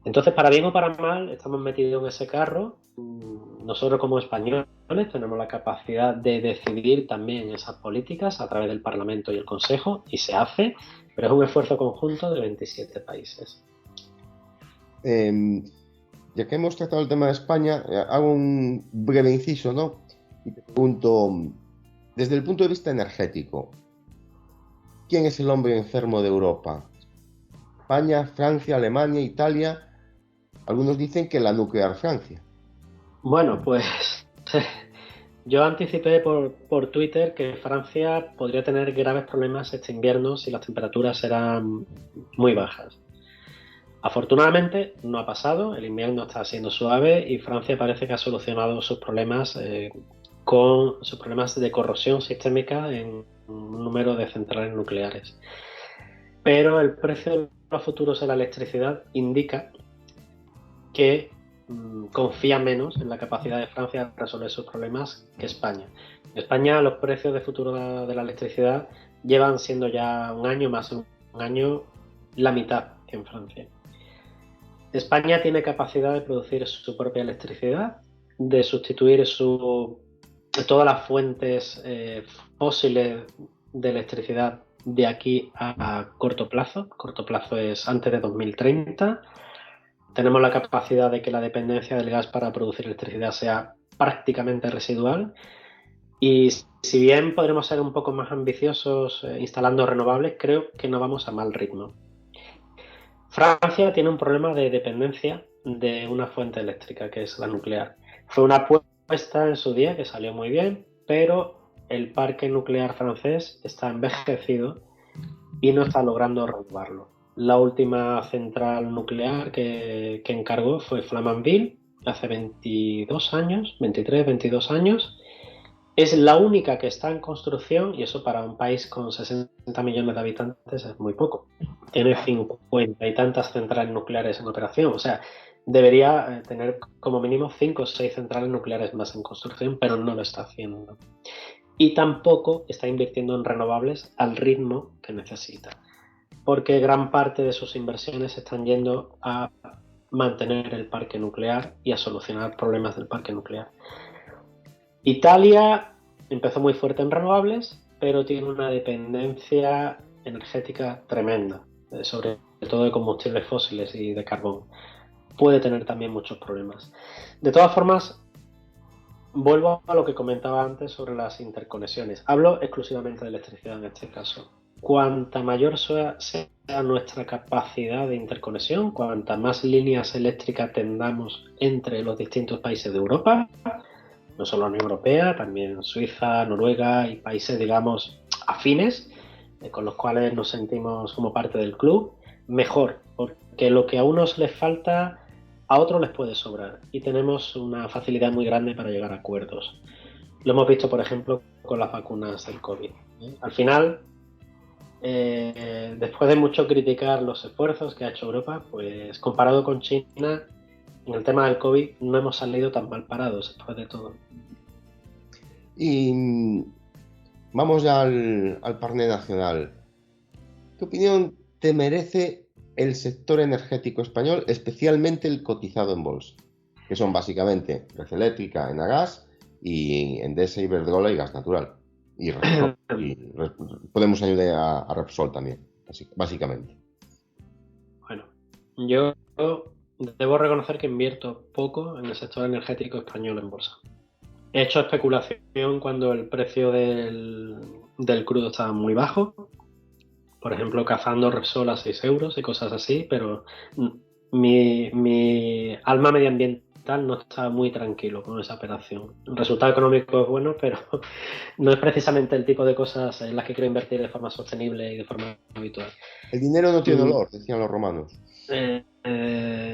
S3: Entonces, para bien o para mal, estamos metidos en ese carro. Nosotros como españoles tenemos la capacidad de decidir también esas políticas a través del Parlamento y el Consejo, y se hace, pero es un esfuerzo conjunto de 27 países.
S1: Ya que hemos tratado el tema de España, hago un breve inciso, ¿no? Y te pregunto, desde el punto de vista energético, ¿quién es el hombre enfermo de Europa? ¿España, Francia, Alemania, Italia? Algunos dicen que la nuclear Francia.
S3: Bueno, pues yo anticipé por Twitter que Francia podría tener graves problemas este invierno si las temperaturas eran muy bajas. Afortunadamente no ha pasado, el invierno está siendo suave y Francia parece que ha solucionado sus problemas con sus problemas de corrosión sistémica en un número de centrales nucleares. Pero el precio de los futuros de la electricidad indica que confía menos en la capacidad de Francia de resolver sus problemas que España. En España los precios de futuro de la electricidad llevan siendo ya más de un año, la mitad que en Francia. España tiene capacidad de producir su propia electricidad, de sustituir todas las fuentes fósiles de electricidad de aquí a corto plazo. Corto plazo es antes de 2030. Tenemos la capacidad de que la dependencia del gas para producir electricidad sea prácticamente residual. Y si bien podremos ser un poco más ambiciosos instalando renovables, creo que no vamos a mal ritmo. Francia tiene un problema de dependencia de una fuente eléctrica, que es la nuclear. Fue una apuesta en su día que salió muy bien, pero el parque nuclear francés está envejecido y no está logrando renovarlo. La última central nuclear que encargó fue Flamanville, hace 22 años. Es la única que está en construcción y eso para un país con 60 millones de habitantes es muy poco. Tiene 50 y tantas centrales nucleares en operación, o sea, debería tener como mínimo 5 o 6 centrales nucleares más en construcción, pero no lo está haciendo. Y tampoco está invirtiendo en renovables al ritmo que necesita, porque gran parte de sus inversiones están yendo a mantener el parque nuclear y a solucionar problemas del parque nuclear. Italia empezó muy fuerte en renovables, pero tiene una dependencia energética tremenda, sobre todo de combustibles fósiles y de carbón. Puede tener también muchos problemas. De todas formas, vuelvo a lo que comentaba antes sobre las interconexiones. Hablo exclusivamente de electricidad en este caso. Cuanta mayor sea nuestra capacidad de interconexión, cuanta más líneas eléctricas tengamos entre los distintos países de Europa, no solo la Unión Europea, también Suiza, Noruega y países, digamos, afines, con los cuales nos sentimos como parte del club, mejor, porque lo que a unos les falta, a otros les puede sobrar y tenemos una facilidad muy grande para llegar a acuerdos. Lo hemos visto, por ejemplo, con las vacunas del COVID. Al final, después de mucho criticar los esfuerzos que ha hecho Europa, pues comparado con China, en el tema del COVID no hemos salido tan mal parados después de todo.
S1: Y vamos ya al panel nacional. ¿Qué opinión te merece el sector energético español, especialmente el cotizado en bolsa? Que son básicamente Red Eléctrica, Enagás y Endesa, Iberdrola y Gas Natural. Y Repsol, podemos añadir a Repsol también, básicamente.
S3: Bueno, yo debo reconocer que invierto poco en el sector energético español en bolsa. He hecho especulación cuando el precio del crudo estaba muy bajo, por ejemplo, cazando Repsol a 6 euros y cosas así, pero mi alma medioambiental no está muy tranquilo con esa operación. El resultado económico es bueno, pero no es precisamente el tipo de cosas en las que quiero invertir de forma sostenible y de forma habitual.
S1: El dinero no tiene olor, decían los romanos.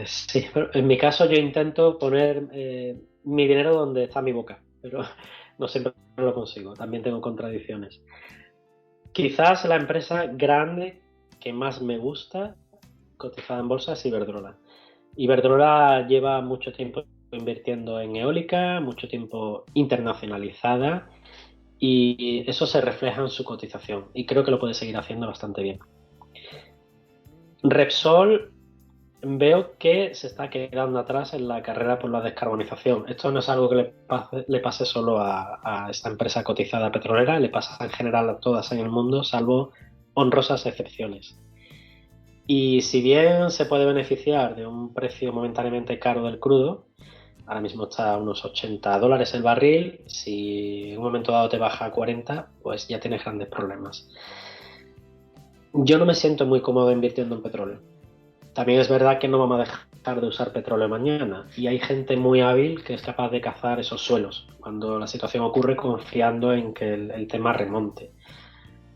S3: Sí, pero en mi caso yo intento poner mi dinero donde está mi boca, pero no siempre lo consigo, también tengo contradicciones. Quizás la empresa grande que más me gusta cotizada en bolsa es Iberdrola. Iberdrola lleva mucho tiempo invirtiendo en eólica, mucho tiempo internacionalizada, y eso se refleja en su cotización y creo que lo puede seguir haciendo bastante bien. Repsol veo que se está quedando atrás en la carrera por la descarbonización. Esto no es algo que le pase solo a esta empresa cotizada petrolera, le pasa en general a todas en el mundo, salvo honrosas excepciones. Y si bien se puede beneficiar de un precio momentáneamente caro del crudo, ahora mismo está a unos $80 el barril, si en un momento dado te baja a 40, pues ya tienes grandes problemas. Yo no me siento muy cómodo invirtiendo en petróleo. También es verdad que no vamos a dejar de usar petróleo mañana y hay gente muy hábil que es capaz de cazar esos suelos cuando la situación ocurre, confiando en que el tema remonte.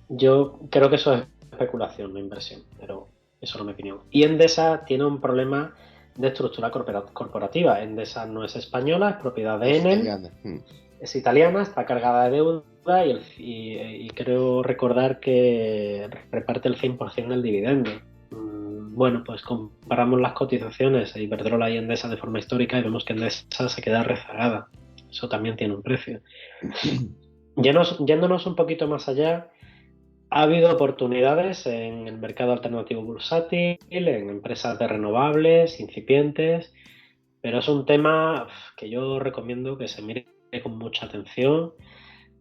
S3: Yo creo que eso es especulación, no inversión, pero eso es mi opinión. Y Endesa tiene un problema de estructura corporativa. Endesa no es española, es propiedad de Enel, es italiana, está cargada de deuda y creo recordar que reparte el 100% del dividendo. Bueno, pues comparamos las cotizaciones de Iberdrola y Endesa de forma histórica y vemos que Endesa se queda rezagada. Eso también tiene un precio. Yéndonos un poquito más allá, ha habido oportunidades en el mercado alternativo bursátil, en empresas de renovables, incipientes, pero es un tema que yo recomiendo que se mire con mucha atención.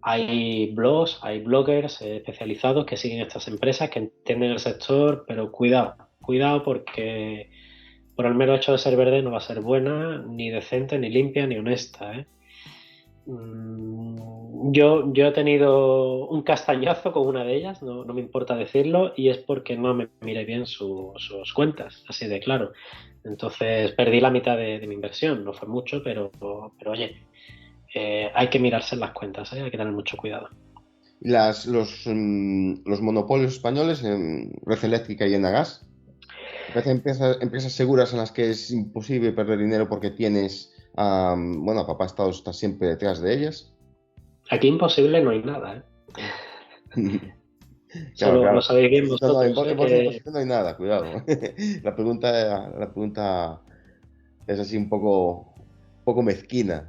S3: Hay blogs, hay bloggers especializados que siguen estas empresas, que entienden el sector, pero cuidado porque por el mero hecho de ser verde no va a ser buena, ni decente, ni limpia, ni honesta, ¿eh? Yo he tenido un castañazo con una de ellas, no me importa decirlo, y es porque no me miré bien sus cuentas, así de claro. Entonces perdí la mitad de mi inversión, no fue mucho, pero oye, hay que mirarse las cuentas, hay que tener mucho cuidado.
S1: Los monopolios españoles en Red Eléctrica y Enagás, empresas seguras en las que es imposible perder dinero porque tienes, bueno, papá Estado está siempre detrás de ellas.
S3: Aquí imposible no hay nada, ¿eh?
S1: Claro.
S3: Lo sabéis bien vosotros.
S1: No hay nada, cuidado. La pregunta es así un poco mezquina.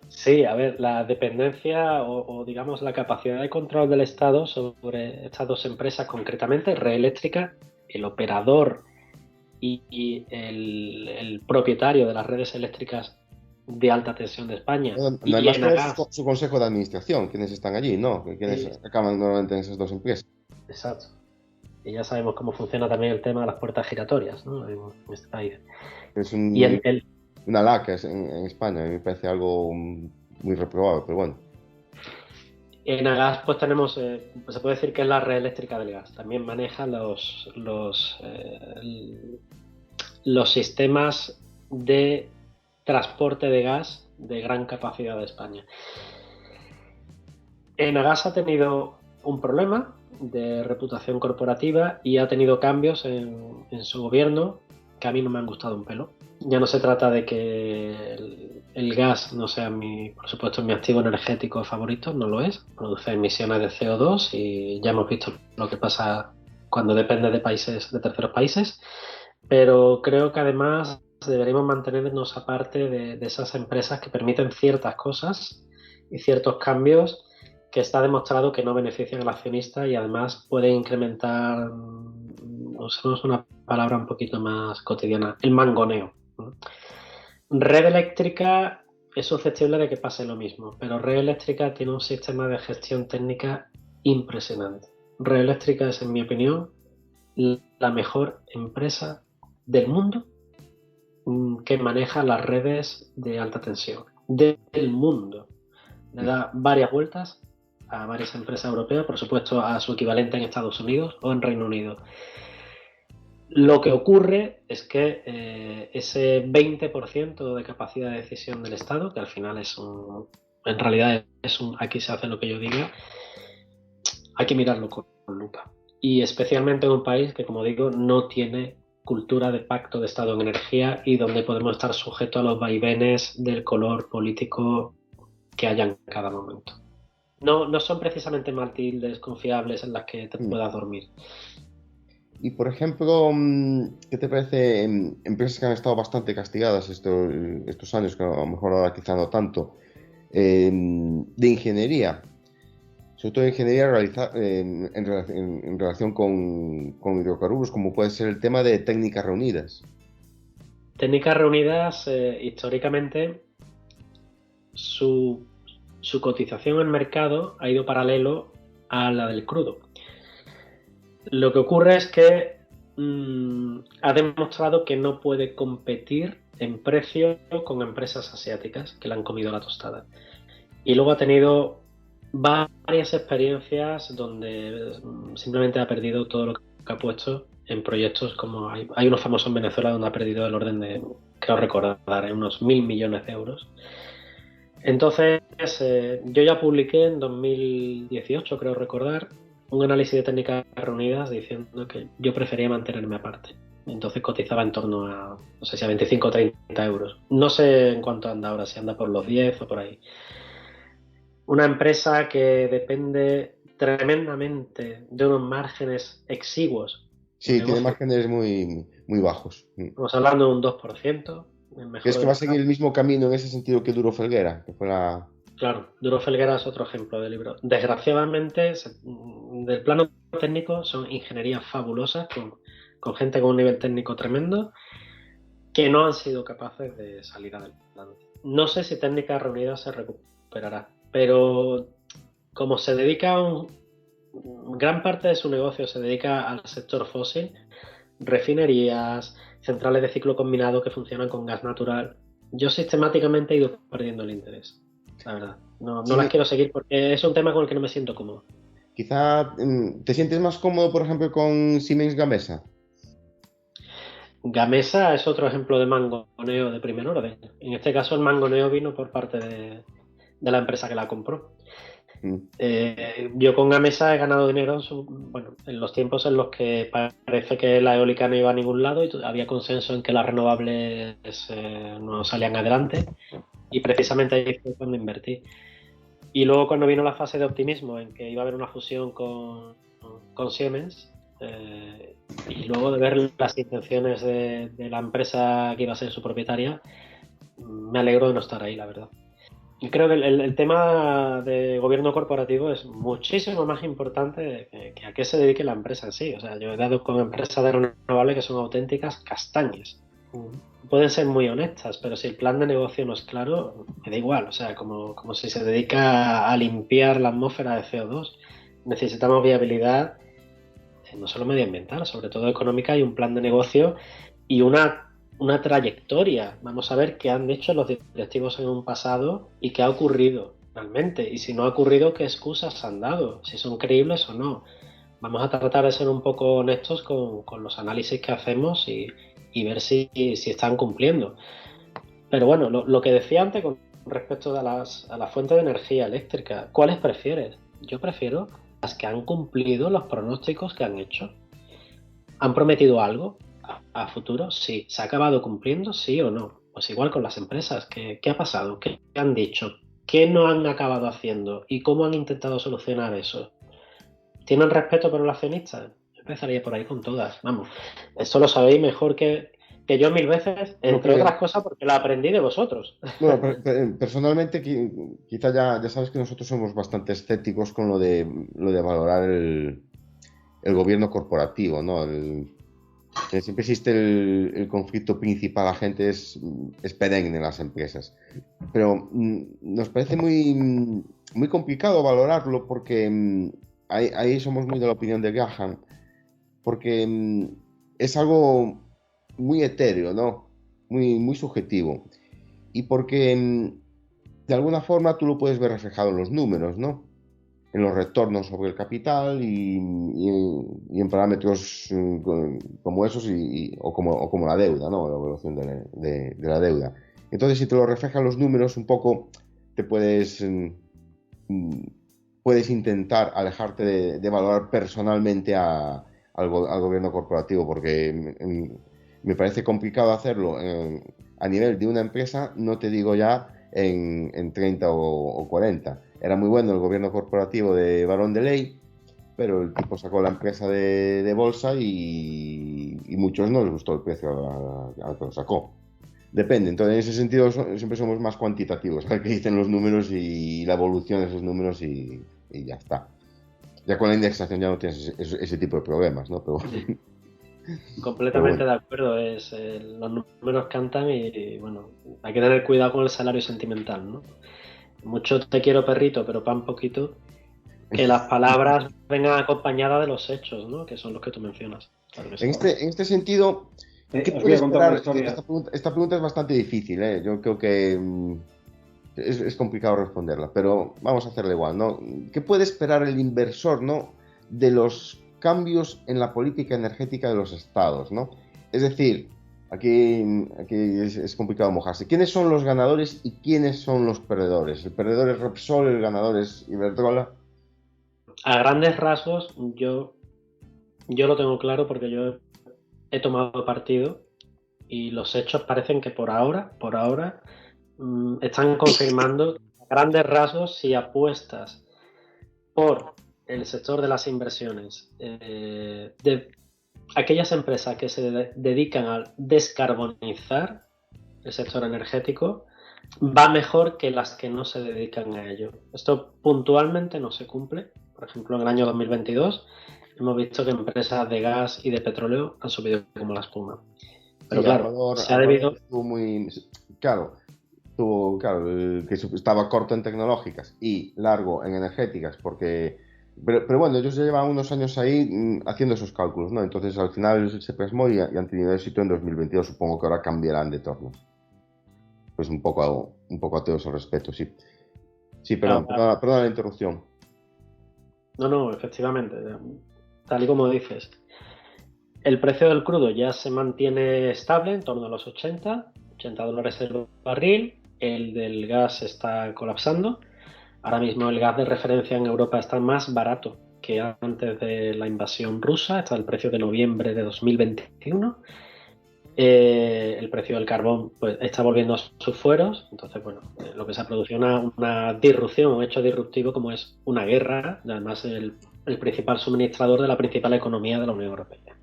S3: Sí, a ver, la dependencia o digamos la capacidad de control del Estado sobre estas dos empresas, concretamente Red Eléctrica, el operador y el propietario de las redes eléctricas de alta tensión de España.
S1: No hay más que su consejo de administración, quienes están allí, ¿no? Quienes acaban normalmente en esas dos empresas.
S3: Exacto. Y ya sabemos cómo funciona también el tema de las puertas giratorias, ¿no? En este país.
S1: Es una laca en España, me parece algo muy reprobable, pero bueno.
S3: En Agas pues tenemos, se puede decir que es la red eléctrica del gas. También maneja los sistemas de transporte de gas de gran capacidad de España. Enagas ha tenido un problema de reputación corporativa y ha tenido cambios en su gobierno que a mí no me han gustado un pelo. Ya no se trata de que el gas no sea por supuesto, mi activo energético favorito, no lo es. Produce emisiones de CO2 y ya hemos visto lo que pasa cuando depende de terceros países. Pero creo que además deberíamos mantenernos aparte de esas empresas que permiten ciertas cosas y ciertos cambios que está demostrado que no benefician al accionista y además pueden incrementar, usemos una palabra un poquito más cotidiana, el mangoneo. Red Eléctrica es susceptible de que pase lo mismo, pero Red Eléctrica tiene un sistema de gestión técnica impresionante. Red Eléctrica es, en mi opinión, la mejor empresa del mundo
S4: que maneja las redes de alta tensión del mundo. Le da varias vueltas a varias empresas europeas, por supuesto a su equivalente en Estados Unidos o en Reino Unido. Lo que ocurre es que ese 20% de capacidad de decisión del Estado, que al final en realidad aquí se hace lo que yo diga, hay que mirarlo con lupa. Y especialmente en un país que, como digo, no tiene cultura de pacto de Estado en energía y donde podemos estar sujetos a los vaivenes del color político que haya en cada momento. No son precisamente Matildes confiables en las que te puedas dormir.
S1: Y por ejemplo, ¿qué te parece empresas que han estado bastante castigadas estos años, que a lo mejor ahora quizá no tanto, de ingeniería? Sobre todo ingeniería en relación con hidrocarburos, como puede ser el tema de técnicas reunidas.
S4: Técnicas reunidas, históricamente, su cotización en mercado ha ido paralelo a la del crudo. Lo que ocurre es que ha demostrado que no puede competir en precio con empresas asiáticas que le han comido la tostada. Y luego ha tenido varias experiencias donde simplemente ha perdido todo lo que ha puesto en proyectos como hay unos famosos en Venezuela donde ha perdido el orden de, creo recordar, unos 1.000 millones de euros. Entonces, yo ya publiqué en 2018, creo recordar, un análisis de técnicas reunidas diciendo que yo prefería mantenerme aparte. Entonces cotizaba en torno a, no sé si a 25 o 30 euros. No sé en cuánto anda ahora, si anda por los 10 o por ahí. Una empresa que depende tremendamente de unos márgenes exiguos.
S1: Sí, tiene márgenes muy, muy bajos.
S4: Estamos hablando de un 2%.
S1: ¿Crees que va a seguir el mismo camino en ese sentido que Duro Felguera? Que fue la...
S4: Claro, Duro Felguera es otro ejemplo de libro. Desgraciadamente, del plano técnico, son ingenierías fabulosas con gente con un nivel técnico tremendo que no han sido capaces de salir adelante. No sé si Técnicas Reunidas se recuperará, pero como se dedica gran parte de su negocio se dedica al sector fósil, refinerías, centrales de ciclo combinado que funcionan con gas natural, yo sistemáticamente he ido perdiendo el interés. La verdad, no las quiero seguir porque es un tema con el que no me siento cómodo.
S1: Quizá te sientes más cómodo, por ejemplo, con Siemens Gamesa.
S4: Gamesa es otro ejemplo de mangoneo de primer orden. En este caso el mangoneo vino por parte de la empresa que la compró. Yo con Gamesa he ganado dinero en los tiempos en los que parece que la eólica no iba a ningún lado y había consenso en que las renovables no salían adelante, y precisamente ahí fue cuando invertí. Y luego cuando vino la fase de optimismo en que iba a haber una fusión con Siemens, y luego de ver las intenciones de la empresa que iba a ser su propietaria, me alegro de no estar ahí, la verdad. Y creo que el tema de gobierno corporativo es muchísimo más importante que a qué se dedique la empresa en sí. O sea, yo he dado con empresas de renovables que son auténticas castañas. Pueden ser muy honestas, pero si el plan de negocio no es claro, me da igual. O sea, como si se dedica a limpiar la atmósfera de CO2. Necesitamos viabilidad, no solo medioambiental, sobre todo económica, y un plan de negocio y una trayectoria. Vamos a ver qué han hecho los directivos en un pasado y qué ha ocurrido realmente. Y si no ha ocurrido, qué excusas han dado, si son creíbles o no. Vamos a tratar de ser un poco honestos con los análisis que hacemos y ver si están cumpliendo. Pero bueno, lo que decía antes con respecto a las fuentes de energía eléctrica, ¿cuáles prefieres? Yo prefiero las que han cumplido los pronósticos que han hecho. ¿Han prometido algo a futuro? Sí. ¿Se ha acabado cumpliendo? Sí o no. Pues igual con las empresas. ¿Qué ha pasado? ¿Qué han dicho? ¿Qué no han acabado haciendo? ¿Y cómo han intentado solucionar eso? ¿Tienen respeto por los accionistas? Yo empezaría por ahí con todas. Vamos, esto lo sabéis mejor que yo 1000 veces, entre otras cosas porque lo aprendí de vosotros.
S1: Bueno, personalmente quizá ya sabes que nosotros somos bastante escépticos con lo de valorar el gobierno corporativo, ¿no? Siempre existe el conflicto principal, la gente es perenne en las empresas, pero nos parece muy, muy complicado valorarlo porque ahí somos muy de la opinión de Graham, porque es algo muy etéreo, ¿no? muy subjetivo. Y porque de alguna forma tú lo puedes ver reflejado en los números, ¿no? En los retornos sobre el capital y en parámetros como esos o como la deuda, ¿no? La evaluación de la deuda. Entonces, si te lo reflejan los números un poco, te puedes intentar alejarte de valorar personalmente al gobierno corporativo, porque me parece complicado hacerlo a nivel de una empresa, no te digo ya en 30 o 40. Era muy bueno el gobierno corporativo de Barón de Ley, pero el tipo sacó la empresa de bolsa y muchos no les gustó el precio al que lo sacó. Depende, entonces en ese sentido siempre somos más cuantitativos, a ver qué dicen los números y la evolución de esos números y ya está. Ya con la indexación ya no tienes ese tipo de problemas, ¿no? Pero,
S4: completamente de acuerdo, los números cantan y bueno, hay que tener cuidado con el salario sentimental, ¿no? Mucho te quiero perrito, pero pan poquito, que las palabras vengan acompañadas de los hechos, ¿no? Que son los que tú mencionas. Claro que sí.
S1: En este sentido, ¿qué
S2: Os voy
S1: puedes
S2: a contar una
S1: esperar?
S2: historia.
S1: Esta pregunta es bastante difícil, ¿eh? Yo creo que es complicado responderla, pero vamos a hacerla igual, ¿no? ¿Qué puede esperar el inversor, ¿no? De los cambios en la política energética de los estados, ¿no? Es decir, aquí es complicado mojarse. ¿Quiénes son los ganadores y quiénes son los perdedores? ¿El perdedor es Repsol, el ganador es Iberdrola?
S4: A grandes rasgos, yo lo tengo claro porque yo he tomado partido y los hechos parecen que por ahora están confirmando a grandes rasgos si apuestas por el sector de las inversiones de aquellas empresas que se dedican a descarbonizar el sector energético, va mejor que las que no se dedican a ello. Esto puntualmente no se cumple. Por ejemplo, en el año 2022 hemos visto que empresas de gas y de petróleo han subido como la espuma. Pero
S1: Sí,
S4: claro, se ha debido...
S1: estuvo muy... Claro, que estaba corto en tecnológicas y largo en energéticas, porque... Pero bueno, ellos ya llevan unos años ahí haciendo esos cálculos, ¿no? Entonces al final se plasmó y han tenido éxito en 2022. Supongo que ahora cambiarán de torno. Pues un poco a todos al respecto, sí. Sí, perdón la interrupción.
S4: No, efectivamente. Tal y como dices. El precio del crudo ya se mantiene estable en torno a los $80 el barril. El del gas está colapsando. Ahora mismo el gas de referencia en Europa está más barato que antes de la invasión rusa. Está el precio de noviembre de 2021. El precio del carbón pues está volviendo a sus fueros. Entonces, bueno, lo que se ha producido una disrupción, un hecho disruptivo como es una guerra, además el principal suministrador de la principal economía de la Unión Europea.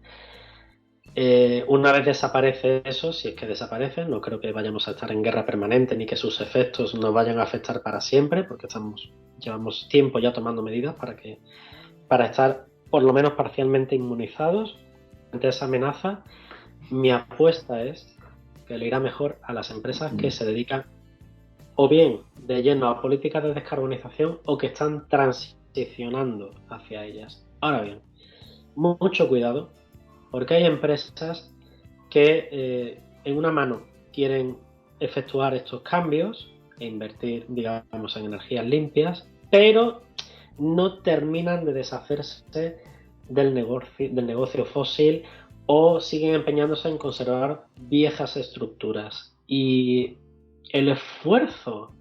S4: Una vez desaparece eso, si es que desaparece, no creo que vayamos a estar en guerra permanente ni que sus efectos nos vayan a afectar para siempre, porque llevamos tiempo ya tomando medidas para estar por lo menos parcialmente inmunizados ante esa amenaza. Mi apuesta es que le irá mejor a las empresas que se dedican o bien de lleno a políticas de descarbonización o que están transicionando hacia ellas. Ahora bien, mucho cuidado, porque hay empresas que en una mano quieren efectuar estos cambios e invertir, digamos, en energías limpias, pero no terminan de deshacerse del negocio fósil o siguen empeñándose en conservar viejas estructuras. Y el esfuerzo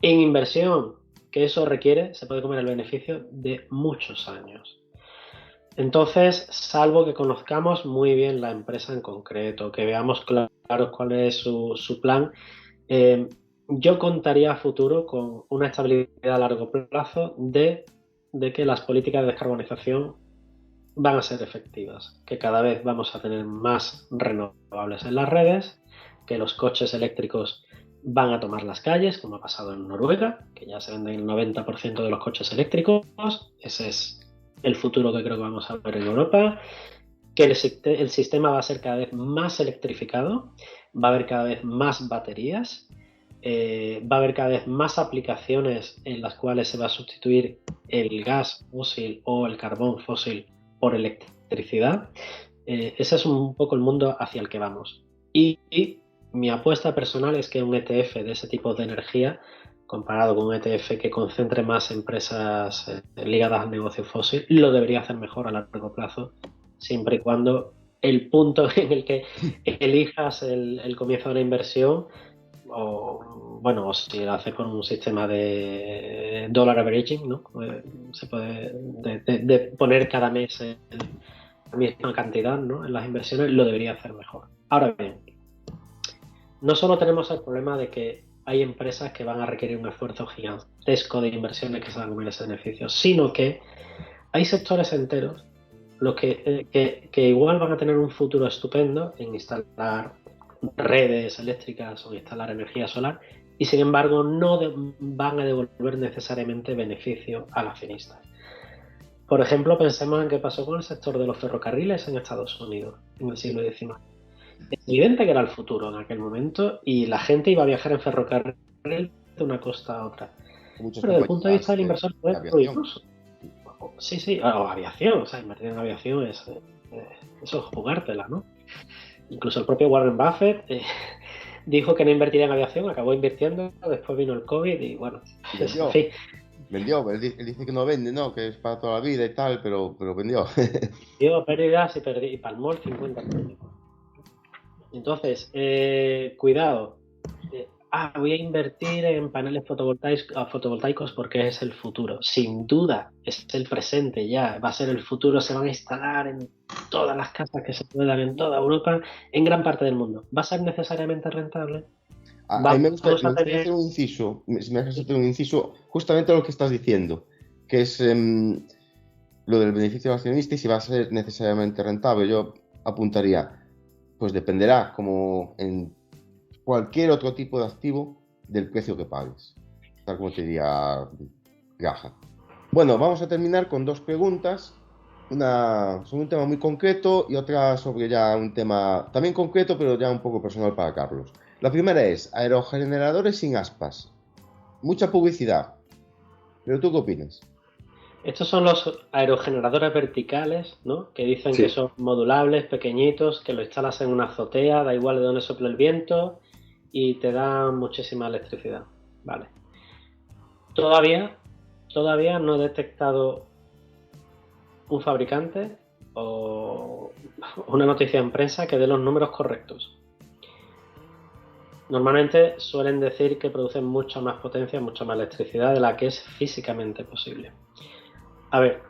S4: en inversión que eso requiere se puede comer el beneficio de muchos años. Entonces, salvo que conozcamos muy bien la empresa en concreto, que veamos claro cuál es su plan, yo contaría a futuro con una estabilidad a largo plazo de que las políticas de descarbonización van a ser efectivas, que cada vez vamos a tener más renovables en las redes, que los coches eléctricos van a tomar las calles, como ha pasado en Noruega, que ya se venden el 90% de los coches eléctricos. Ese es el futuro que creo que vamos a ver en Europa, que el sistema va a ser cada vez más electrificado, va a haber cada vez más baterías, va a haber cada vez más aplicaciones en las cuales se va a sustituir el gas fósil o el carbón fósil por electricidad. Ese es un poco el mundo hacia el que vamos. Y Mi apuesta personal es que un ETF de ese tipo de energía, comparado con un ETF que concentre más empresas ligadas al negocio fósil, lo debería hacer mejor a largo plazo, siempre y cuando el punto en el que elijas el comienzo de la inversión, o si lo haces con un sistema de dollar averaging, ¿no? Se puede de poner cada mes la misma cantidad, ¿no? En las inversiones, lo debería hacer mejor. Ahora bien, no solo tenemos el problema de que hay empresas que van a requerir un esfuerzo gigantesco de inversiones que se van a comer ese beneficio, sino que hay sectores enteros los que igual van a tener un futuro estupendo en instalar redes eléctricas o instalar energía solar, y sin embargo no van a devolver necesariamente beneficio al accionista. Por ejemplo, pensemos en qué pasó con el sector de los ferrocarriles en Estados Unidos en el siglo XIX. Es evidente que era el futuro en aquel momento y la gente iba a viajar en ferrocarril de una costa a otra. Pero desde el punto de vista del inversor fue ruinoso. Sí, o aviación, o sea, invertir en aviación eso es jugártela, ¿no? Incluso el propio Warren Buffett dijo que no invertiría en aviación, acabó invirtiendo, después vino el COVID y bueno, en fin.
S1: Vendió, él dice que no vende, ¿no? Que es para toda la vida y tal, pero vendió.
S4: Dio pérdidas y palmó el 50%. Entonces, cuidado. Voy a invertir en paneles fotovoltaicos porque es el futuro. Sin duda, es el presente ya. Va a ser el futuro, se van a instalar en todas las casas que se puedan en toda Europa, en gran parte del mundo. ¿Va a ser necesariamente rentable?
S1: A mí me gustaría hacer un inciso, si me dejas hacer un inciso, justamente lo que estás diciendo, que es lo del beneficio accionista y si va a ser necesariamente rentable. Yo apuntaría, pues dependerá, como en cualquier otro tipo de activo, del precio que pagues. Tal como te diría Gaja. Bueno, vamos a terminar con dos preguntas. Una sobre un tema muy concreto y otra sobre ya un tema también concreto, pero ya un poco personal para Carlos. La primera es aerogeneradores sin aspas. Mucha publicidad. ¿Pero tú qué opinas?
S4: Estos son los aerogeneradores verticales, ¿no? Que dicen que son modulables, pequeñitos, que lo instalas en una azotea, da igual de dónde sople el viento y te dan muchísima electricidad. Vale. Todavía no he detectado un fabricante o una noticia en prensa que dé los números correctos. Normalmente suelen decir que producen mucha más potencia, mucha más electricidad de la que es físicamente posible. A ver,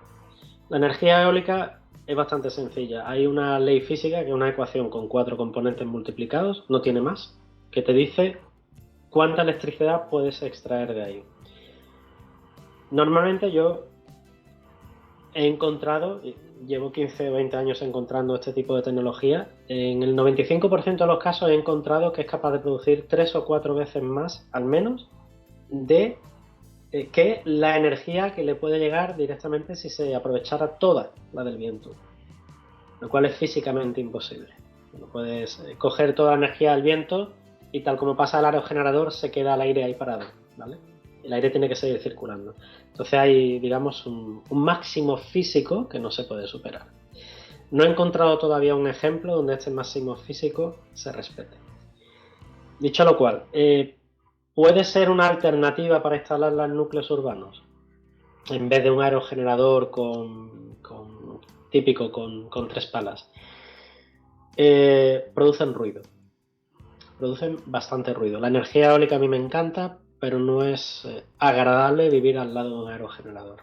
S4: la energía eólica es bastante sencilla. Hay una ley física, que es una ecuación con 4 componentes multiplicados, no tiene más, que te dice cuánta electricidad puedes extraer de ahí. Normalmente yo he encontrado, llevo 15 o 20 años encontrando este tipo de tecnología, en el 95% de los casos he encontrado que es capaz de producir 3 o 4 veces más, al menos, de que la energía que le puede llegar directamente si se aprovechara toda la del viento, lo cual es físicamente imposible. No puedes coger toda la energía del viento y tal como pasa el aerogenerador se queda el aire ahí parado, ¿vale? El aire tiene que seguir circulando. Entonces hay, digamos, un máximo físico que no se puede superar. No he encontrado todavía un ejemplo donde este máximo físico se respete. Dicho lo cual, ¿puede ser una alternativa para instalarla en núcleos urbanos? En vez de un aerogenerador típico con 3 palas. Producen ruido. Producen bastante ruido. La energía eólica a mí me encanta, pero no es agradable vivir al lado de un aerogenerador.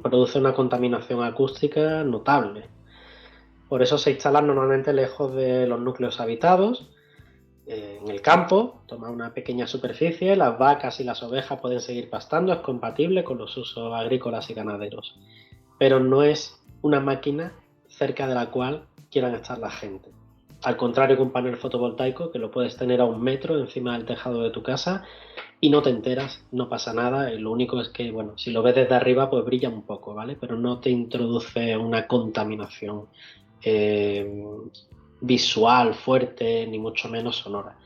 S4: Produce una contaminación acústica notable. Por eso se instalan normalmente lejos de los núcleos habitados, en el campo, toma una pequeña superficie, las vacas y las ovejas pueden seguir pastando, es compatible con los usos agrícolas y ganaderos. Pero no es una máquina cerca de la cual quieran estar la gente. Al contrario que un panel fotovoltaico, que lo puedes tener a 1 metro encima del tejado de tu casa y no te enteras, no pasa nada, y lo único es que, bueno, si lo ves desde arriba pues brilla un poco, ¿vale? Pero no te introduce una contaminación visual fuerte, ni mucho menos sonora.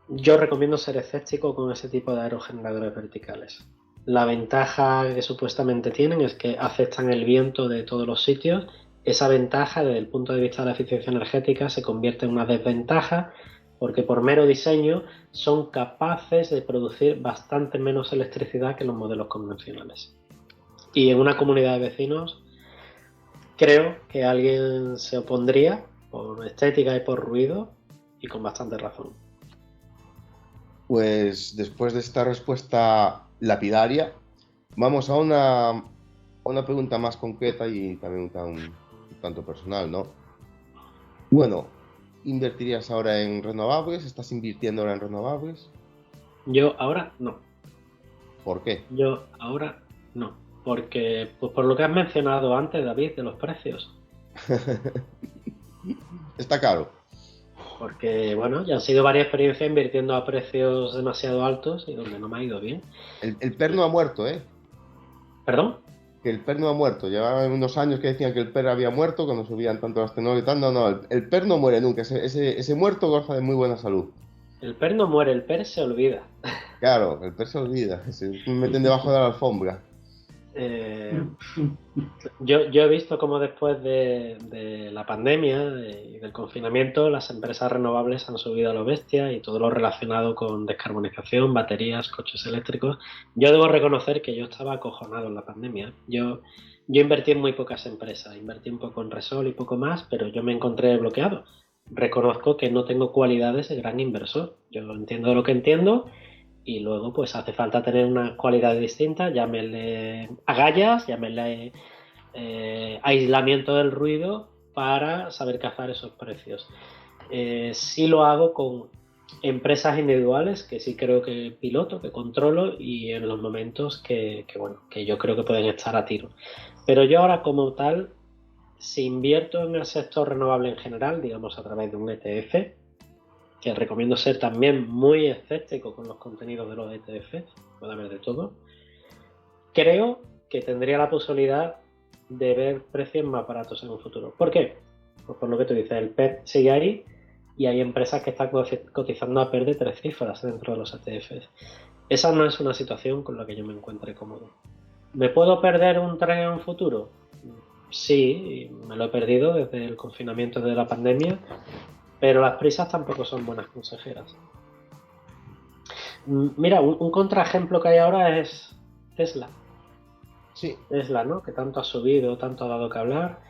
S4: Yo recomiendo ser escéptico con ese tipo de aerogeneradores verticales. La ventaja que supuestamente tienen es que aceptan el viento de todos los sitios esa ventaja desde el punto de vista de la eficiencia energética se convierte en una desventaja porque por mero diseño son capaces de producir bastante menos electricidad que los modelos convencionales. Y en una comunidad de vecinos creo que alguien se opondría por estética y por ruido, y con bastante razón.
S1: Pues después de esta respuesta lapidaria, vamos a una pregunta más concreta y también un tanto personal, ¿no? Bueno, ¿invertirías ahora en renovables? ¿Estás invirtiendo ahora en renovables?
S4: Yo ahora no.
S1: ¿Por qué?
S4: Yo ahora no. Porque, pues por lo que has mencionado antes, David, de los precios.
S1: Está caro.
S4: Porque, bueno, ya han sido varias experiencias invirtiendo a precios demasiado altos y donde no me ha ido bien.
S1: El PER no ha muerto, ¿eh?
S4: ¿Perdón?
S1: Que el PER no ha muerto. Llevaban unos años que decían que el PER había muerto cuando subían tanto las tecnologías y tal. No, el PER no muere nunca. Ese muerto goza de muy buena salud.
S4: El PER no muere, el PER se olvida.
S1: Claro, el PER se olvida. Se meten debajo de la alfombra.
S4: Yo he visto cómo después de la pandemia y del confinamiento las empresas renovables han subido a lo bestia y todo lo relacionado con descarbonización, baterías, coches eléctricos. Yo debo reconocer que yo estaba acojonado en la pandemia. Yo invertí en muy pocas empresas, invertí un poco en Resol y poco más, pero yo me encontré bloqueado. Reconozco que no tengo cualidades de gran inversor. Yo entiendo lo que entiendo. Y luego pues hace falta tener unas cualidades distintas, llámenle agallas, llámenle aislamiento del ruido para saber cazar esos precios. Sí lo hago con empresas individuales que sí creo que piloto, que controlo y en los momentos que yo creo que pueden estar a tiro. Pero yo ahora como tal, si invierto en el sector renovable en general, digamos a través de un ETF, que recomiendo ser también muy escéptico con los contenidos de los ETF, puede haber de todo, creo que tendría la posibilidad de ver precios más baratos en un futuro. ¿Por qué? Pues por lo que tú dices, el PER sigue ahí y hay empresas que están cotizando a PER de 3 cifras dentro de los ETFs. Esa no es una situación con la que yo me encuentre cómodo. ¿Me puedo perder un tren en un futuro? Sí, me lo he perdido desde el confinamiento de la pandemia. Pero las prisas tampoco son buenas consejeras. Mira, un contraejemplo que hay ahora es Tesla.
S1: Sí.
S4: Tesla, ¿no? Que tanto ha subido, tanto ha dado que hablar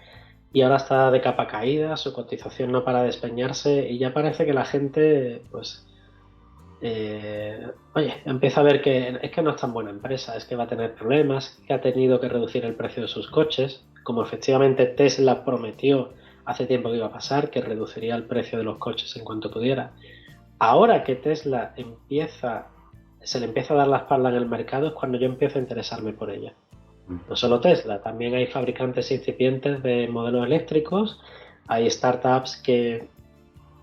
S4: y ahora está de capa caída, su cotización no para de despeñarse y ya parece que la gente, pues, empieza a ver que es que no es tan buena empresa, es que va a tener problemas, que ha tenido que reducir el precio de sus coches, como efectivamente Tesla prometió hace tiempo que iba a pasar, que reduciría el precio de los coches en cuanto pudiera. Ahora que Tesla se le empieza a dar la espalda en el mercado es cuando yo empiezo a interesarme por ella. No solo Tesla, también hay fabricantes incipientes de modelos eléctricos, hay startups que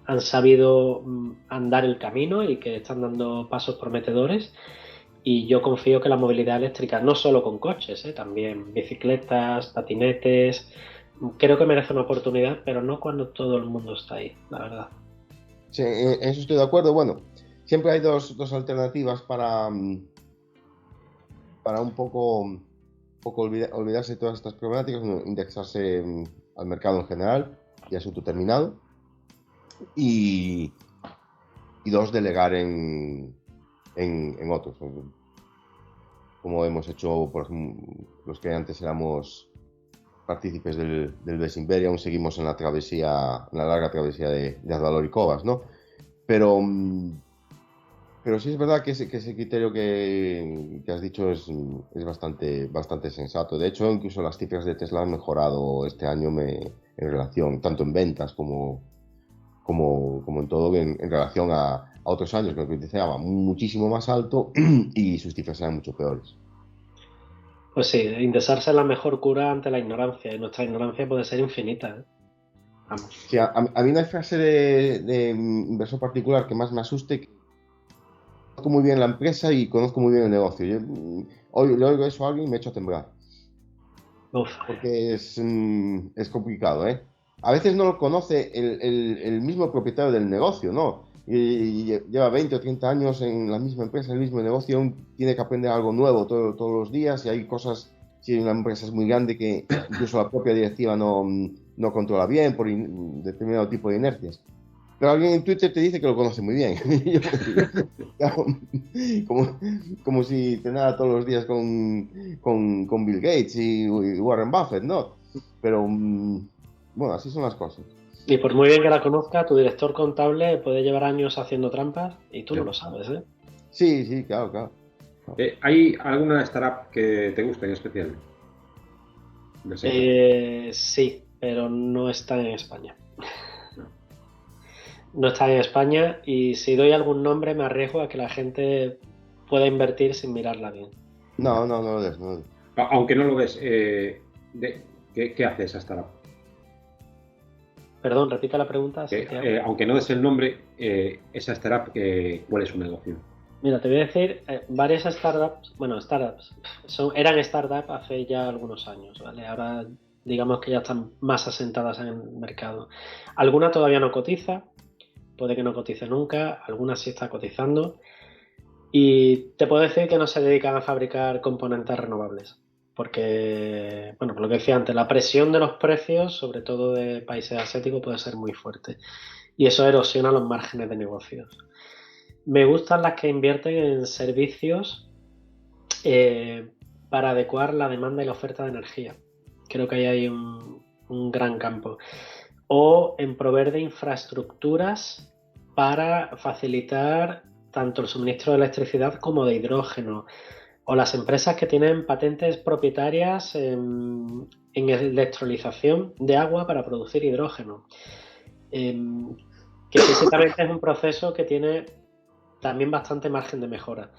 S4: han sabido andar el camino y que están dando pasos prometedores y yo confío que la movilidad eléctrica, no solo con coches, también bicicletas, patinetes, creo que merece una oportunidad, pero no cuando todo el mundo está ahí, la verdad.
S1: Sí, en eso estoy de acuerdo. Bueno, siempre hay dos alternativas para un poco olvidarse de todas estas problemáticas, indexarse al mercado en general y asunto terminado. Y dos, delegar en otros. Como hemos hecho, por ejemplo, los que antes éramos partícipes del Besimberia, aún seguimos en la larga travesía de Ardvalor y Cobas, ¿no? Pero sí es verdad que ese criterio que has dicho es bastante sensato. De hecho, incluso las cifras de Tesla han mejorado este año en relación, tanto en ventas como en todo, en relación a otros años, que el índice era muchísimo más alto y sus cifras eran mucho peores.
S4: Pues sí, indexarse es la mejor cura ante la ignorancia, y nuestra ignorancia puede ser infinita. Vamos.
S1: Sí, a mí no hay frase de inversor particular que más me asuste. Que conozco muy bien la empresa y conozco muy bien el negocio. Yo le oigo eso a alguien y me echo a temblar.
S4: Uf.
S1: Porque es complicado, ¿eh? A veces no lo conoce el mismo propietario del negocio, ¿no? Y lleva 20 o 30 años en la misma empresa, en el mismo negocio, aún tiene que aprender algo nuevo todos los días y hay cosas si una empresa es muy grande que incluso la propia directiva no controla bien por determinado tipo de inercias. Pero alguien en Twitter te dice que lo conoce muy bien. como si te nada todos los días con Bill Gates y Warren Buffett, ¿no? Pero bueno, así son las cosas.
S4: Y por muy bien que la conozca, tu director contable puede llevar años haciendo trampas y tú no lo sabes, ¿eh?
S1: Sí, claro.
S2: ¿Hay alguna startup que te guste en especial?
S4: Sí, pero no está en España. No está en España, y si doy algún nombre me arriesgo a que la gente pueda invertir sin mirarla bien.
S1: No lo des.
S2: Aunque no lo ves, ¿qué hace esa startup?
S4: Perdón, repita la pregunta.
S2: Aunque no des el nombre, esa startup, ¿cuál es su negocio?
S4: Mira, te voy a decir, varias startups, eran startups hace ya algunos años, ¿vale? Ahora digamos que ya están más asentadas en el mercado. Alguna todavía no cotiza, puede que no cotice nunca, algunas sí está cotizando, y te puedo decir que no se dedican a fabricar componentes renovables, porque, bueno, por lo que decía antes, la presión de los precios, sobre todo de países asiáticos, puede ser muy fuerte, y eso erosiona los márgenes de negocios. Me gustan las que invierten en servicios para adecuar la demanda y la oferta de energía. Creo que ahí hay un gran campo. O en proveer de infraestructuras para facilitar tanto el suministro de electricidad como de hidrógeno. O las empresas que tienen patentes propietarias en electrolización de agua para producir hidrógeno. Que físicamente es un proceso que tiene también bastante margen de mejora.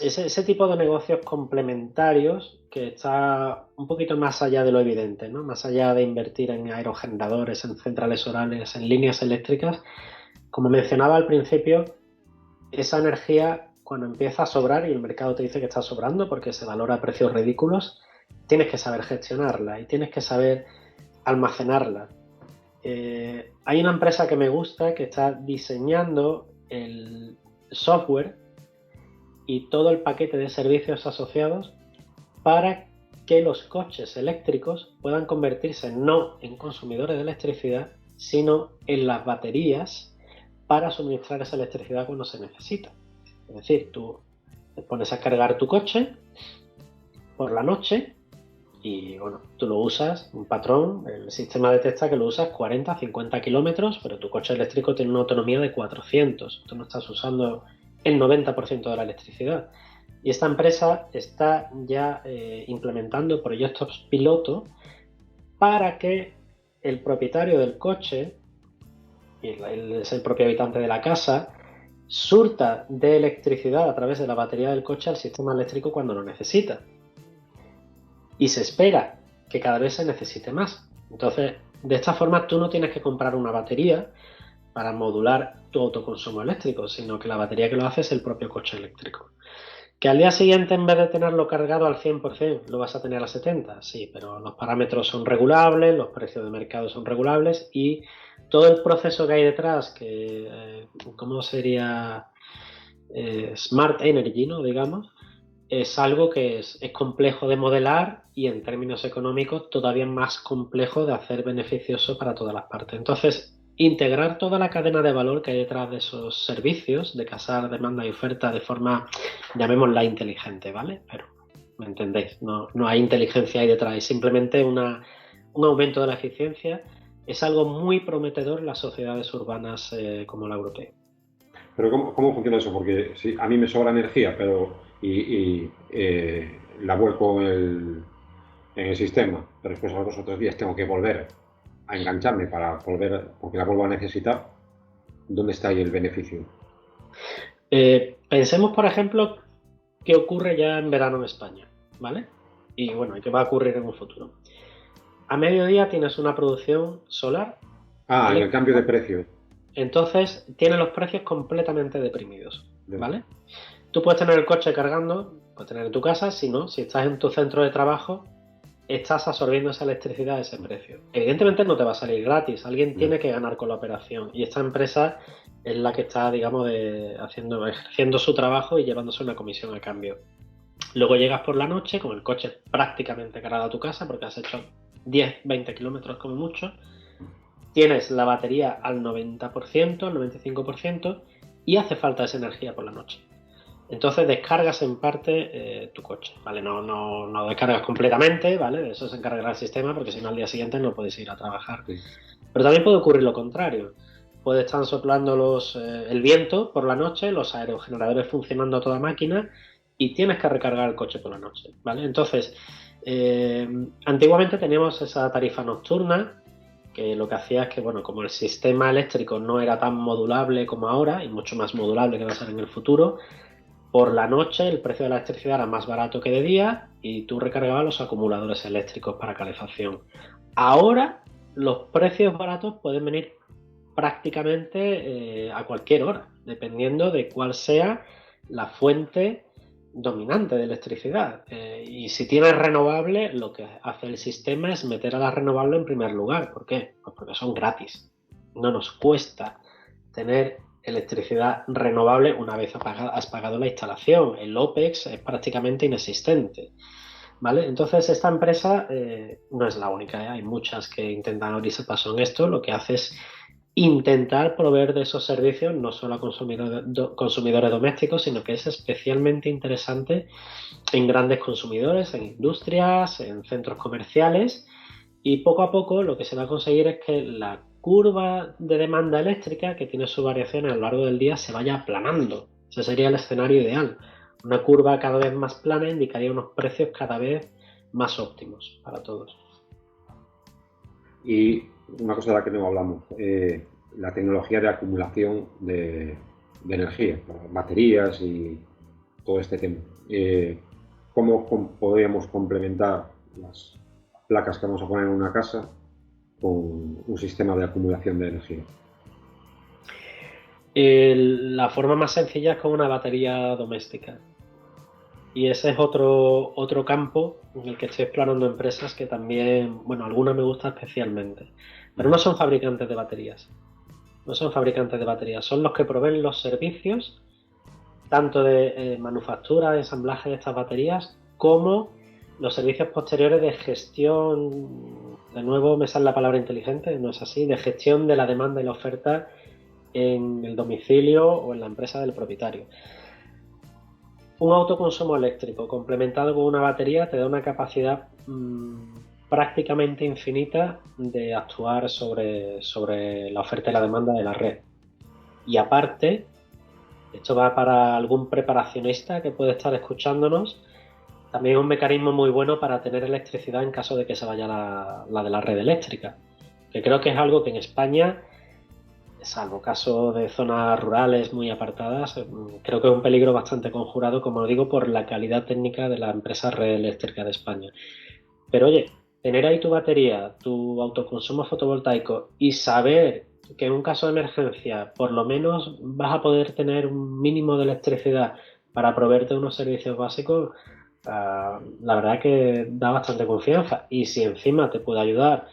S4: Ese tipo de negocios complementarios, que está un poquito más allá de lo evidente, ¿no? Más allá de invertir en aerogeneradores, en centrales solares, en líneas eléctricas, como mencionaba al principio, esa energía, cuando empieza a sobrar y el mercado te dice que está sobrando porque se valora a precios ridículos, tienes que saber gestionarla y tienes que saber almacenarla. Hay una empresa que me gusta que está diseñando el software y todo el paquete de servicios asociados para que los coches eléctricos puedan convertirse no en consumidores de electricidad, sino en las baterías para suministrar esa electricidad cuando se necesita. Es decir, tú te pones a cargar tu coche por la noche y bueno, tú lo usas, un patrón, el sistema detecta que lo usas 40, 50 kilómetros, pero tu coche eléctrico tiene una autonomía de 400. Tú no estás usando el 90% de la electricidad. Y esta empresa está ya implementando proyectos piloto para que el propietario del coche, y él es el propio habitante de la casa, surta de electricidad a través de la batería del coche al sistema eléctrico cuando lo necesita. Y se espera que cada vez se necesite más. Entonces, de esta forma tú no tienes que comprar una batería para modular tu autoconsumo eléctrico, sino que la batería que lo hace es el propio coche eléctrico. Que al día siguiente, en vez de tenerlo cargado al 100%, lo vas a tener a 70%, sí, pero los parámetros son regulables, los precios de mercado son regulables y todo el proceso que hay detrás, que ¿cómo sería? Smart Energy, ¿no? Digamos, es algo que es complejo de modelar y en términos económicos todavía más complejo de hacer beneficioso para todas las partes. Entonces, integrar toda la cadena de valor que hay detrás de esos servicios, de casar demanda y oferta de forma, llamémosla inteligente, ¿vale? Pero, ¿me entendéis? No hay inteligencia ahí detrás, es simplemente un aumento de la eficiencia. Es algo muy prometedor en las sociedades urbanas como la europea.
S2: Pero ¿cómo funciona eso? Porque sí, a mí me sobra energía, pero la vuelco en el sistema, pero después a los 2 o 3 días tengo que volver a engancharme para volver, porque la vuelvo a necesitar. ¿Dónde está ahí el beneficio?
S4: Pensemos, por ejemplo, qué ocurre ya en verano en España, ¿vale? Y bueno, qué va a ocurrir en un futuro. A mediodía tienes una producción solar.
S2: En el cambio de precio.
S4: Entonces tienes los precios completamente deprimidos, ¿vale? Tú puedes tener el coche cargando, puedes tener en tu casa, si no, si estás en tu centro de trabajo, estás absorbiendo esa electricidad a ese precio. Evidentemente no te va a salir gratis, alguien tiene que ganar con la operación y esta empresa es la que está, digamos, ejerciendo su trabajo y llevándose una comisión a cambio. Luego llegas por la noche con el coche prácticamente cargado a tu casa porque has hecho 10, 20 kilómetros como mucho. Tienes la batería al 90%, al 95% y hace falta esa energía por la noche. Entonces descargas en parte tu coche, ¿vale? No descargas completamente, ¿vale? De eso se encargará el sistema porque si no al día siguiente no puedes ir a trabajar. Sí. Pero también puede ocurrir lo contrario. Puede estar soplando el viento por la noche, los aerogeneradores funcionando a toda máquina y tienes que recargar el coche por la noche, ¿vale? Entonces, antiguamente teníamos esa tarifa nocturna que lo que hacía es que, bueno, como el sistema eléctrico no era tan modulable como ahora y mucho más modulable que va a ser en el futuro, por la noche el precio de la electricidad era más barato que de día y tú recargabas los acumuladores eléctricos para calefacción. Ahora los precios baratos pueden venir prácticamente a cualquier hora, dependiendo de cuál sea la fuente dominante de electricidad. Y si tienes renovable, lo que hace el sistema es meter a la renovable en primer lugar. ¿Por qué? Pues porque son gratis. No nos cuesta tener electricidad renovable una vez has pagado la instalación. El OPEX es prácticamente inexistente, ¿vale? Entonces esta empresa no es la única, ¿eh? Hay muchas que intentan abrirse paso en esto. Lo que hace es intentar proveer de esos servicios no solo a consumidores domésticos, sino que es especialmente interesante en grandes consumidores, en industrias, en centros comerciales, y poco a poco lo que se va a conseguir es que la curva de demanda eléctrica, que tiene sus variaciones a lo largo del día, se vaya aplanando. Ese sería el escenario ideal. Una curva cada vez más plana indicaría unos precios cada vez más óptimos para todos.
S2: Y una cosa de la que no hablamos, la tecnología de acumulación de energía, baterías y todo este tema. ¿Cómo podríamos complementar las placas que vamos a poner en una casa con un sistema de acumulación de energía?
S4: La forma más sencilla es con una batería doméstica. Y ese es otro campo en el que estoy explorando empresas que también, bueno, algunas me gustan especialmente, pero no son fabricantes de baterías. No son fabricantes de baterías, son los que proveen los servicios, tanto de manufactura, de ensamblaje de estas baterías, como los servicios posteriores de gestión, de nuevo me sale la palabra inteligente, no es así, de gestión de la demanda y la oferta en el domicilio o en la empresa del propietario. Un autoconsumo eléctrico complementado con una batería te da una capacidad prácticamente infinita de actuar sobre la oferta y la demanda de la red. Y aparte, esto va para algún preparacionista que puede estar escuchándonos, también es un mecanismo muy bueno para tener electricidad en caso de que se vaya la de la red eléctrica, que creo que es algo que en España, salvo caso de zonas rurales muy apartadas, creo que es un peligro bastante conjurado, como digo, por la calidad técnica de la empresa Red Eléctrica de España. Pero oye, tener ahí tu batería, tu autoconsumo fotovoltaico y saber que en un caso de emergencia por lo menos vas a poder tener un mínimo de electricidad para proveerte unos servicios básicos, la verdad que da bastante confianza. Y si encima te puede ayudar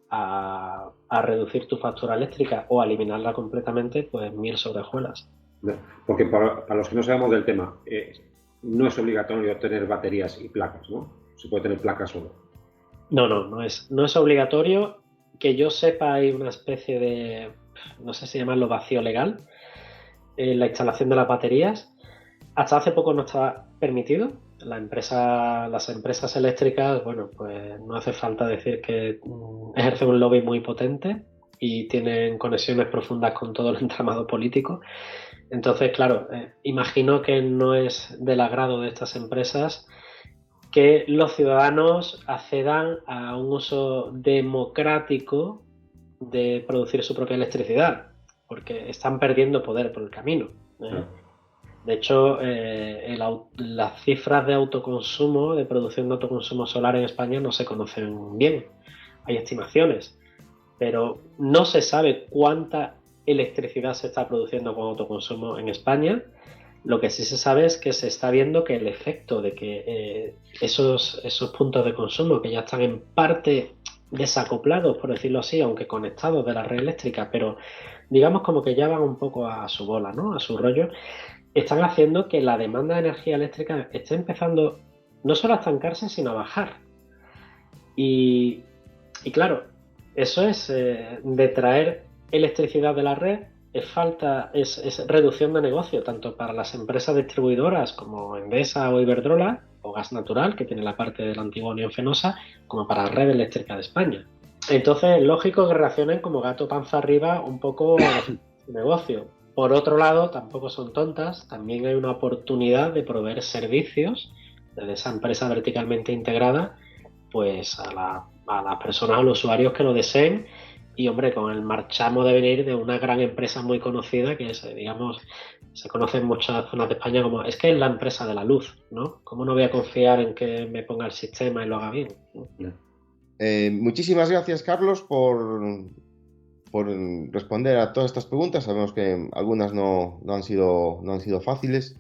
S4: a reducir tu factura eléctrica o a eliminarla completamente, pues miel sobre hojuelas.
S2: Porque para los que no sabemos del tema, no es obligatorio tener baterías y placas, ¿no? Se puede tener placas solo.
S4: No es obligatorio. Que yo sepa, hay una especie de, no sé si llamarlo vacío legal, en la instalación de las baterías. Hasta hace poco no estaba permitido. Las empresas eléctricas, bueno, pues no hace falta decir que ejercen un lobby muy potente y tienen conexiones profundas con todo el entramado político. Entonces, claro, imagino que no es del agrado de estas empresas que los ciudadanos accedan a un uso democrático de producir su propia electricidad, porque están perdiendo poder por el camino. De hecho, las cifras de autoconsumo, de producción de autoconsumo solar en España no se conocen bien. Hay estimaciones, pero no se sabe cuánta electricidad se está produciendo con autoconsumo en España. Lo que sí se sabe es que se está viendo que el efecto de que esos puntos de consumo que ya están en parte desacoplados, por decirlo así, aunque conectados de la red eléctrica, pero digamos como que ya van un poco a su bola, ¿no? A su rollo, están haciendo que la demanda de energía eléctrica esté empezando no solo a estancarse, sino a bajar. Y claro, eso es de traer electricidad de la red, es reducción de negocio, tanto para las empresas distribuidoras como Endesa o Iberdrola, o Gas Natural, que tiene la parte de la antigua Unión Fenosa, como para la red eléctrica de España. Entonces es lógico que reaccionen como gato panza arriba un poco a su negocio. Por otro lado, tampoco son tontas, también hay una oportunidad de proveer servicios desde esa empresa verticalmente integrada pues a las personas, a los usuarios que lo deseen. Y hombre, con el marchamo de venir de una gran empresa muy conocida que es, digamos, se conoce en muchas zonas de España como, es que es la empresa de la luz, ¿no? ¿Cómo no voy a confiar en que me ponga el sistema y lo haga bien?
S1: Muchísimas gracias, Carlos, por responder a todas estas preguntas. Sabemos que algunas no han sido fáciles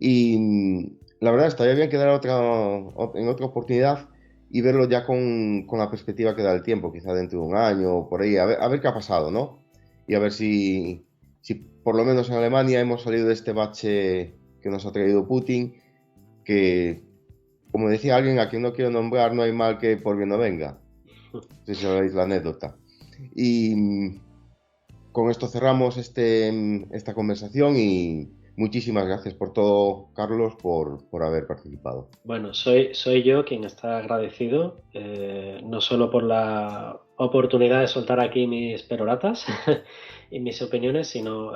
S1: y la verdad estaría bien quedar en otra oportunidad y verlo ya con la perspectiva que da el tiempo, quizá dentro de un año o por ahí, a ver qué ha pasado, ¿no? Y a ver si por lo menos en Alemania hemos salido de este bache que nos ha traído Putin, que, como decía alguien a quien no quiero nombrar, no hay mal que por bien no venga. No sé si sabéis la anécdota. Y con esto cerramos esta conversación y muchísimas gracias por todo, Carlos, por haber participado.
S4: Bueno, soy yo quien está agradecido, no solo por la oportunidad de soltar aquí mis peroratas y mis opiniones, sino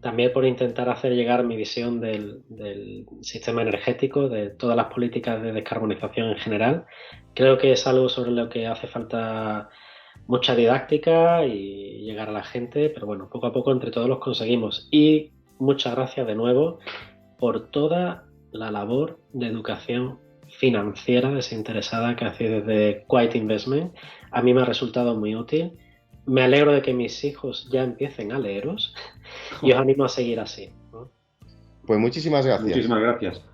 S4: también por intentar hacer llegar mi visión del sistema energético, de todas las políticas de descarbonización en general. Creo que es algo sobre lo que hace falta mucha didáctica y llegar a la gente, pero bueno, poco a poco entre todos los conseguimos. Y muchas gracias de nuevo por toda la labor de educación financiera desinteresada que hacéis desde Quiet Investment. A mí me ha resultado muy útil. Me alegro de que mis hijos ya empiecen a leeros y os animo a seguir así, ¿no?
S1: Pues muchísimas gracias.
S2: Muchísimas gracias.